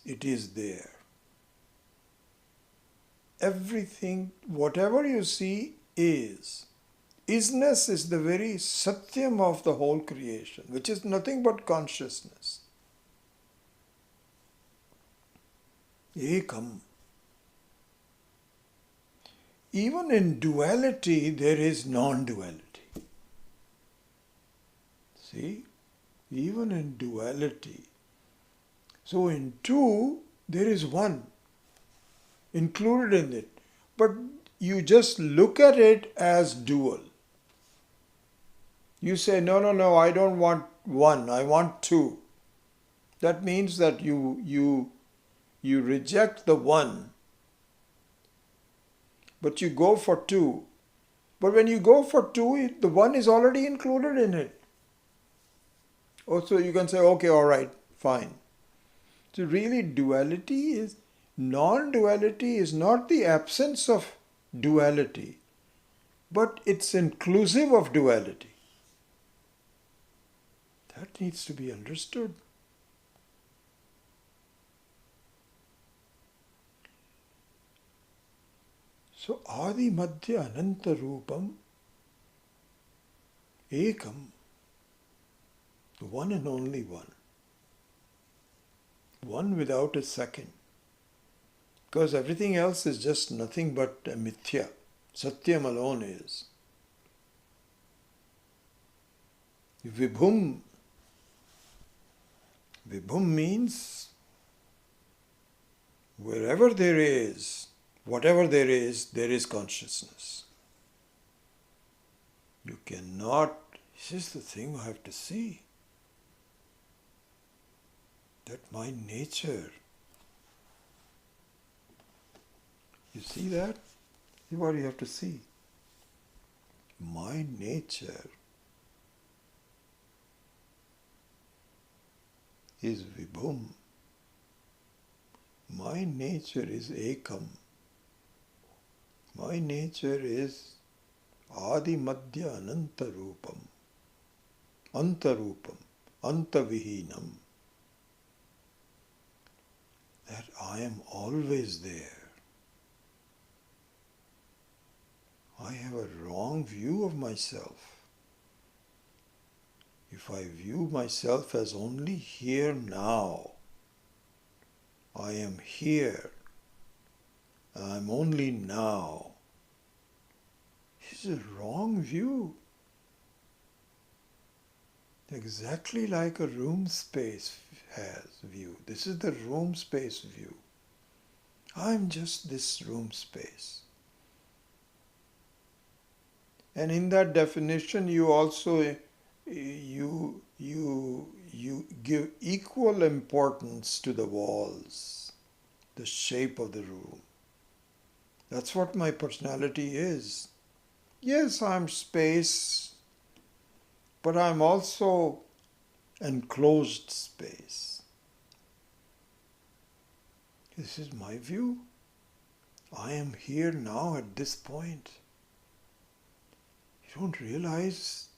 It is there. Everything, whatever you see, is. Isness is the very satyam of the whole creation, which is nothing but consciousness. Ekam. Even in duality, there is non-duality. See? Even in duality. So in two, there is one included in it. But you just look at it as dual. You say, no, I don't want one, I want two. That means that you reject the one, but you go for two. But when you go for two, the one is already included in it. Also, you can say, okay, all right, fine. So really non-duality is not the absence of duality, but it's inclusive of duality. That needs to be understood. So, Adi Madhya Ananta Rupam Ekam, the one and only one. One without a second. Because everything else is just nothing but a mithya. Satyam alone is. Vibhum. Vibhum means wherever there is, whatever there is consciousness. You cannot, this is the thing I have to see. That my nature, you see that? See what you have to see. My nature is Vibhum. My nature is Ekam. My nature is Adi Madhya Anantarupam. Antarupam. Antavihinam. That I am always there. I have a wrong view of myself. If I view myself as only here now, I am here, I am only now, this is a wrong view. Exactly like a room space has view. This is the room space view. I am just this room space. And in that definition, you also you give equal importance to the walls, the shape of the room. That's what my personality is. Yes, I'm space, but I'm also enclosed space. This is my view. I am here now at this point. You don't realize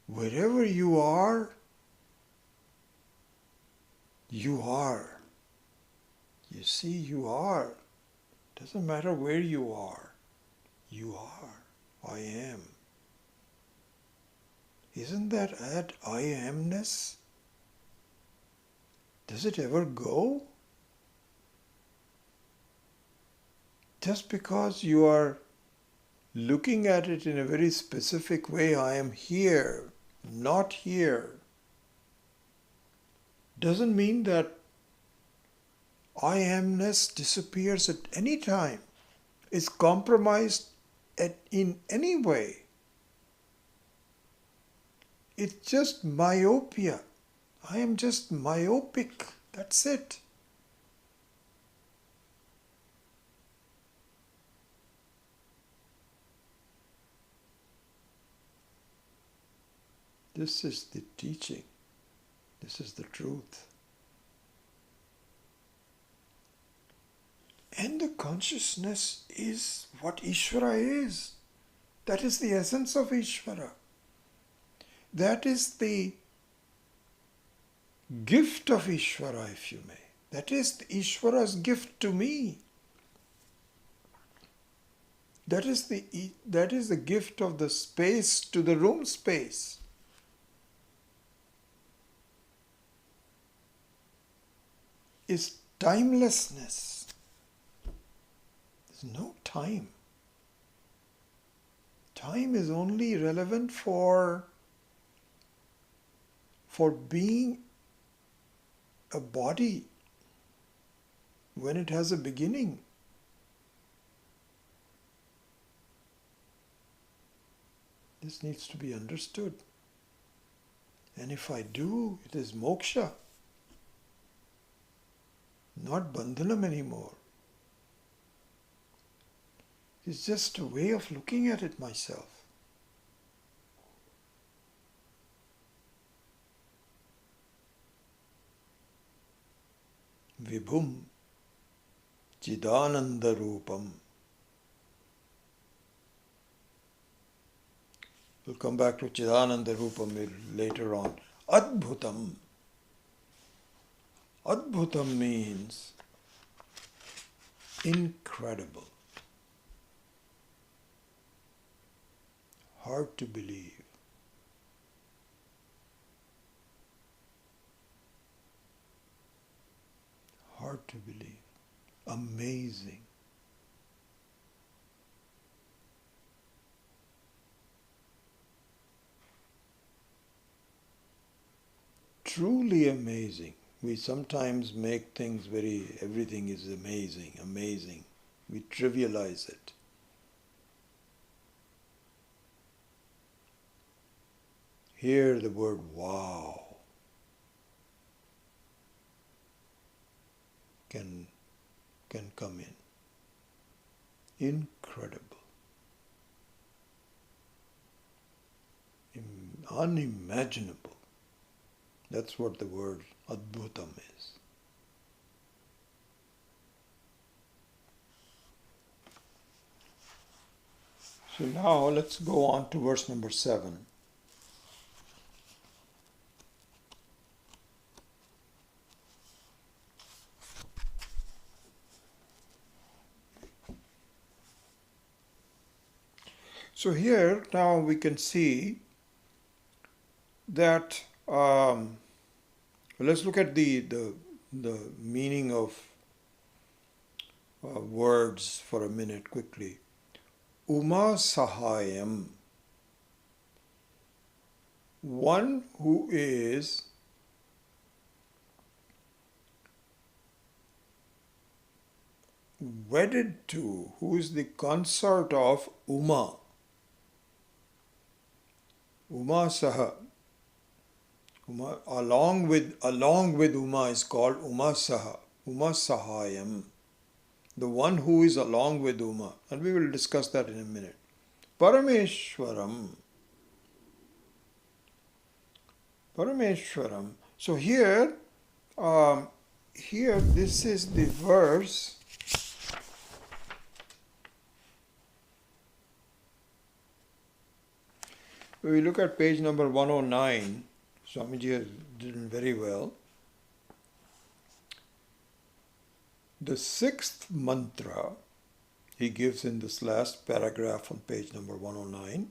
wherever you are, you are. You see, you are. Doesn't matter where you are. You are. I am. Isn't that I amness? Does it ever go? Just because you are looking at it in a very specific way, I am here, not here, doesn't mean that I amness disappears at any time, is compromised in any way. It's just myopia. I am just myopic. That's it. This is the teaching. This is the truth. And the consciousness is what Ishvara is. That is the essence of Ishvara. That is the gift of Ishvara, if you may. That is Ishvara's gift to me. That is the gift of the space to the room space. Is timelessness. There's no time. Time is only relevant for being a body when it has a beginning. This needs to be understood. And if I do, it is moksha, not bandhanam anymore. It's just a way of looking at it myself. Vibhum Chidananda Rupam. We'll come back to Chidananda Rupam later on. Adbhutam. Adbhutam means incredible. Hard to believe. Hard to believe. Amazing. Truly amazing. We sometimes make things everything is amazing, amazing. We trivialize it. Here the word wow can come in. Incredible. Unimaginable. That's what the word Adbhutam is. So now let's go on to verse number 7. So here now we can see that let's look at the meaning of words for a minute quickly. Uma Sahayam, one who is wedded to, who is the consort of Uma. Uma Saha. Uma, along with Uma is called Uma Saha. Uma Sahayam. The one who is along with Uma. And we will discuss that in a minute. Parameshwaram. Parameshwaram. So here, this is the verse. We look at page number 109. Swamiji has done very well. The sixth mantra he gives in this last paragraph on page number 109.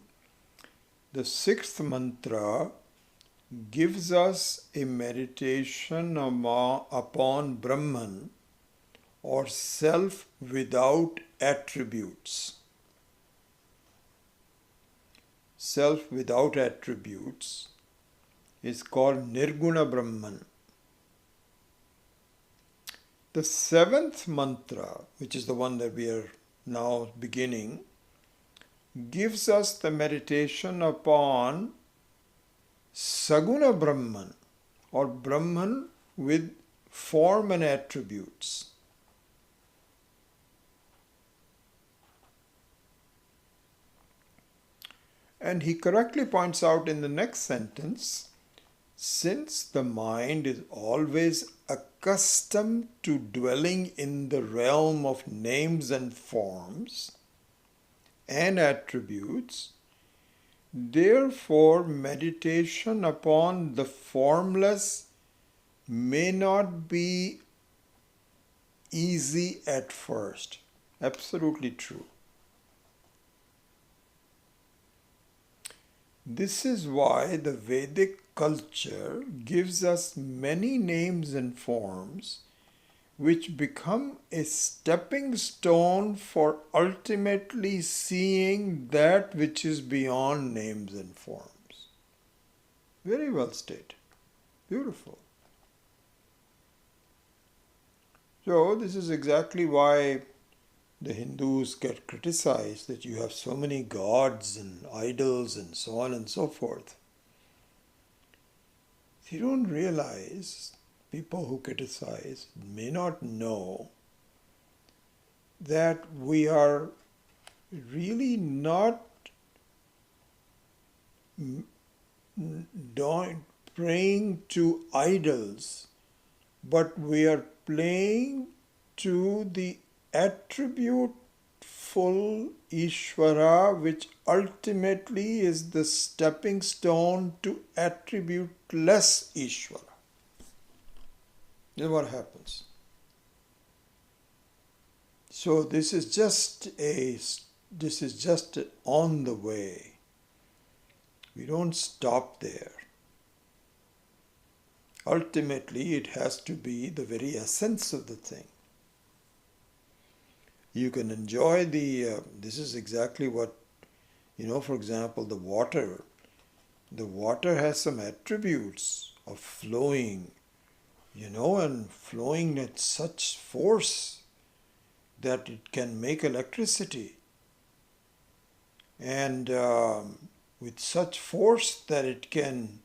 The sixth mantra gives us a meditation upon Brahman, or self without attributes. Self without attributes is called Nirguna Brahman. The seventh mantra, which is the one that we are now beginning, gives us the meditation upon Saguna Brahman, or Brahman with form and attributes. And he correctly points out in the next sentence, since the mind is always accustomed to dwelling in the realm of names and forms and attributes, therefore meditation upon the formless may not be easy at first. Absolutely true. This is why the Vedic culture gives us many names and forms which become a stepping stone for ultimately seeing that which is beyond names and forms. Very well stated. Beautiful. So this is exactly why the Hindus get criticized, that you have so many gods and idols and so on and so forth. They don't realize, people who criticize may not know that we are really not praying to idols, but we are praying to the attributeful Ishvara, which ultimately is the stepping stone to attributeless Ishvara. This is what happens. So this is just on the way. We don't stop there. Ultimately, it has to be the very essence of the thing. You can enjoy this is exactly what, for example, the water. The water has some attributes of flowing, and flowing at such force that it can make electricity. And with such force that it can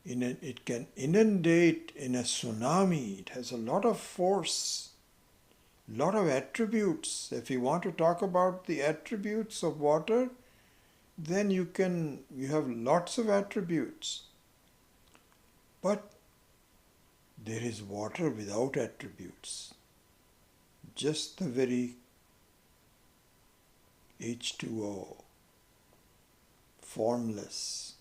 inundate in a tsunami. It has a lot of force, lot of attributes. If you want to talk about the attributes of water, then you have lots of attributes. But there is water without attributes. Just the very H2O, formless,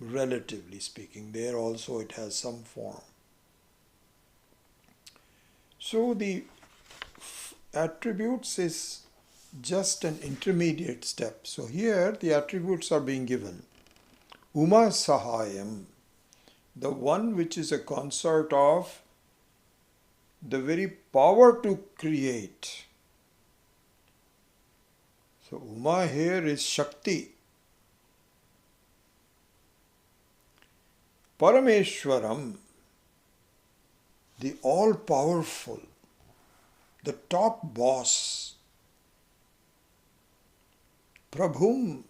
relatively speaking. There also it has some form. So the attributes is just an intermediate step. So here the attributes are being given. Uma Sahayam, the one which is a consort of the very power to create. So Uma here is Shakti. Parameshwaram, the all-powerful, the top boss. Prabhum,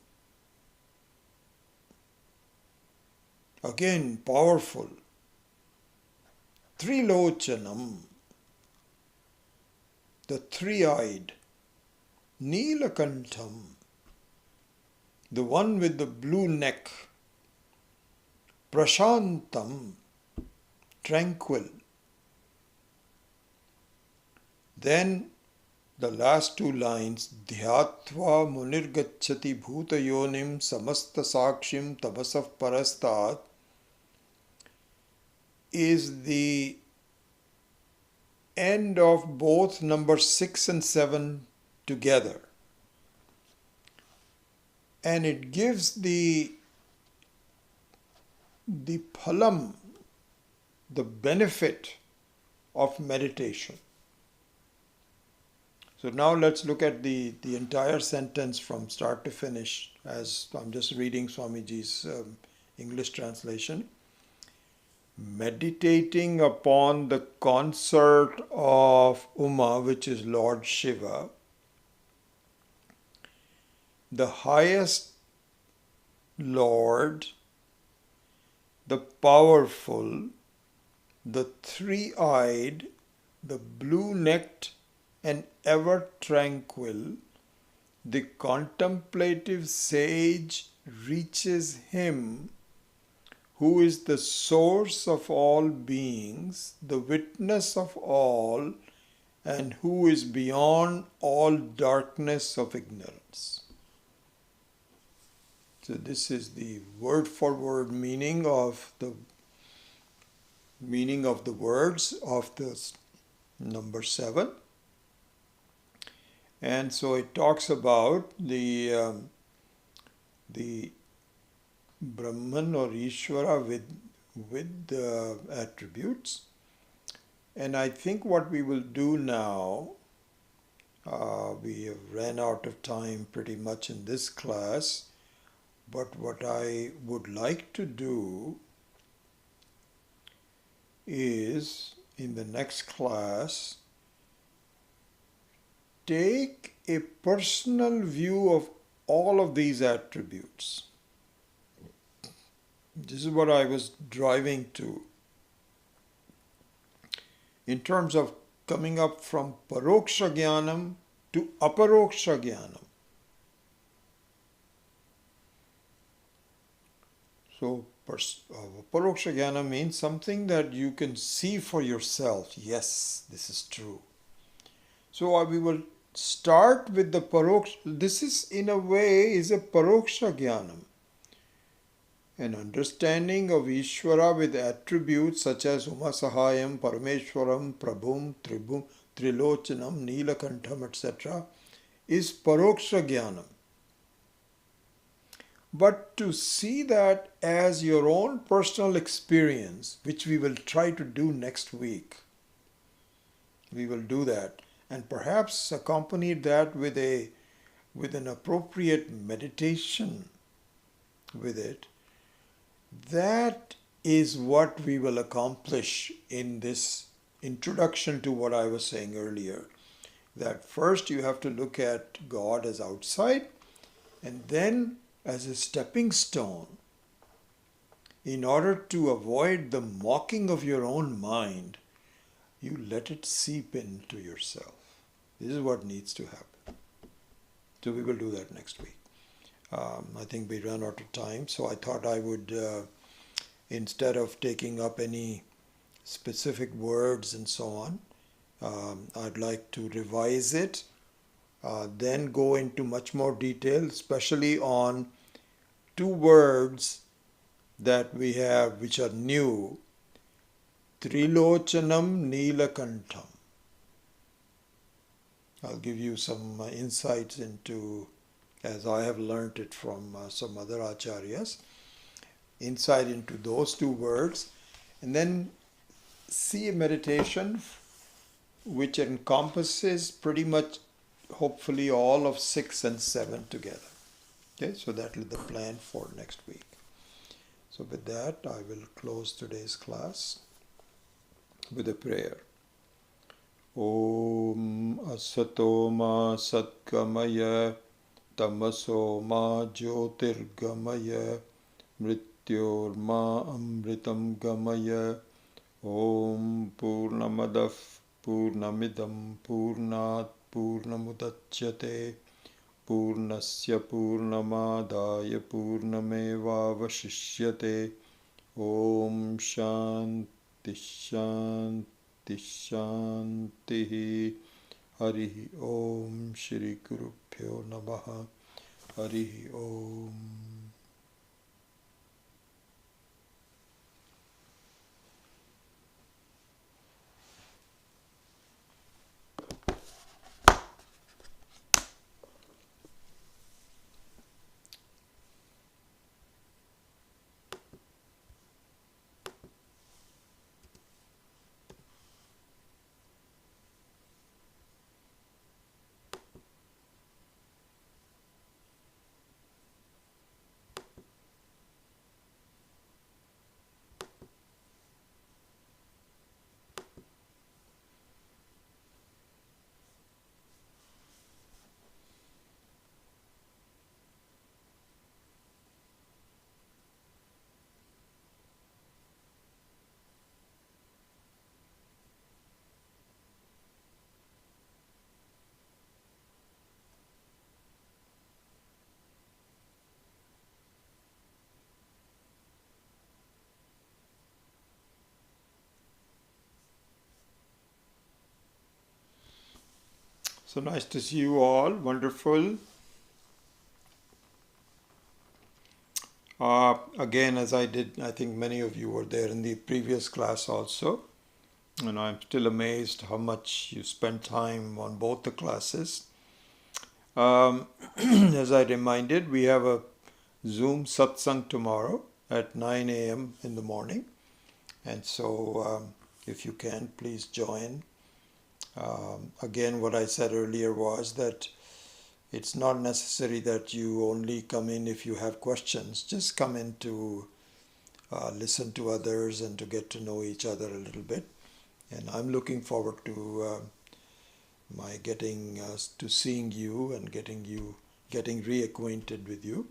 again powerful. Trilochanam, the three-eyed. Neelakantham, the one with the blue neck. Prashantam, tranquil. Then the last two lines, Dhyatva munirgacchati bhutayonim samasta sakshim tamasaf parastat, is the end of both number 6 and 7 together. And it gives the phalam, the benefit of meditation. So now let's look at the entire sentence from start to finish, as I'm just reading Swamiji's English translation. Meditating upon the consort of Uma, which is Lord Shiva, the highest Lord, the powerful, the three-eyed, the blue-necked and ever tranquil, the contemplative sage reaches him who is the source of all beings, the witness of all, and who is beyond all darkness of ignorance. So this is the word for word meaning of the words of the number 7. And so it talks about the Brahman or Ishvara with the attributes. And I think what we will do now, we have ran out of time pretty much in this class, but what I would like to do is, in the next class, take a personal view of all of these attributes. This is what I was driving to, in terms of coming up from Paroksha Jnanam to Aparoksha Jnanam. So Paroksha Jnana means something that you can see for yourself. Yes, this is true. So we will start with the Paroksha. This is, in a way, is a Paroksha Jnanam. An understanding of Ishvara with attributes such as Uma Sahayam, Parameshwaram, Prabhum, Trilochanam, Neelakantham, etc. is Paroksha Jnanam. But to see that as your own personal experience, which we will try to do next week, we will do that, and perhaps accompany that with an appropriate meditation with it. That is what we will accomplish in this introduction to what I was saying earlier. That first you have to look at God as outside, and then as a stepping stone, in order to avoid the mocking of your own mind, you let it seep into yourself. This is what needs to happen. So we will do that next week. I think we ran out of time, so I thought I would instead of taking up any specific words and so on, I'd like to revise it, then go into much more detail, especially on two words that we have which are new. Trilochanam Neelakantham. I'll give you some insights into, as I have learnt it from some other acharyas, insight into those two words, and then see a meditation which encompasses pretty much, hopefully, all of 6 and 7 together. Okay, so that is the plan for next week. So with that, I will close today's class with a prayer. Om Asato Ma Satgamaya Tamaso Ma Jyotirgamaya Mrityor Ma Amritam Gamaya. Om Purnamadav Purnamidam Purnat Purnamudachyate Purnasya Purnamadaya Purnamevavashishyate. Om Shanti Shanti Shanti. Hari Om Shri Gurubhyo Namaha. Hari Om. So nice to see you all. Wonderful. Again, as I think many of you were there in the previous class also. And I'm still amazed how much you spent time on both the classes. As I reminded, we have a Zoom satsang tomorrow at 9 a.m. in the morning. And so if you can, please join. Again, what I said earlier was that it's not necessary that you only come in if you have questions. Just come in to listen to others and to get to know each other a little bit. And I'm looking forward to my getting to seeing you and getting reacquainted with you.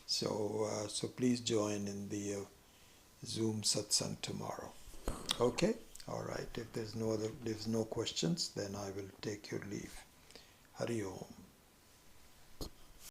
So please join in the Zoom satsang tomorrow. Okay. All right. If there's no questions, then I will take your leave. Hari Om.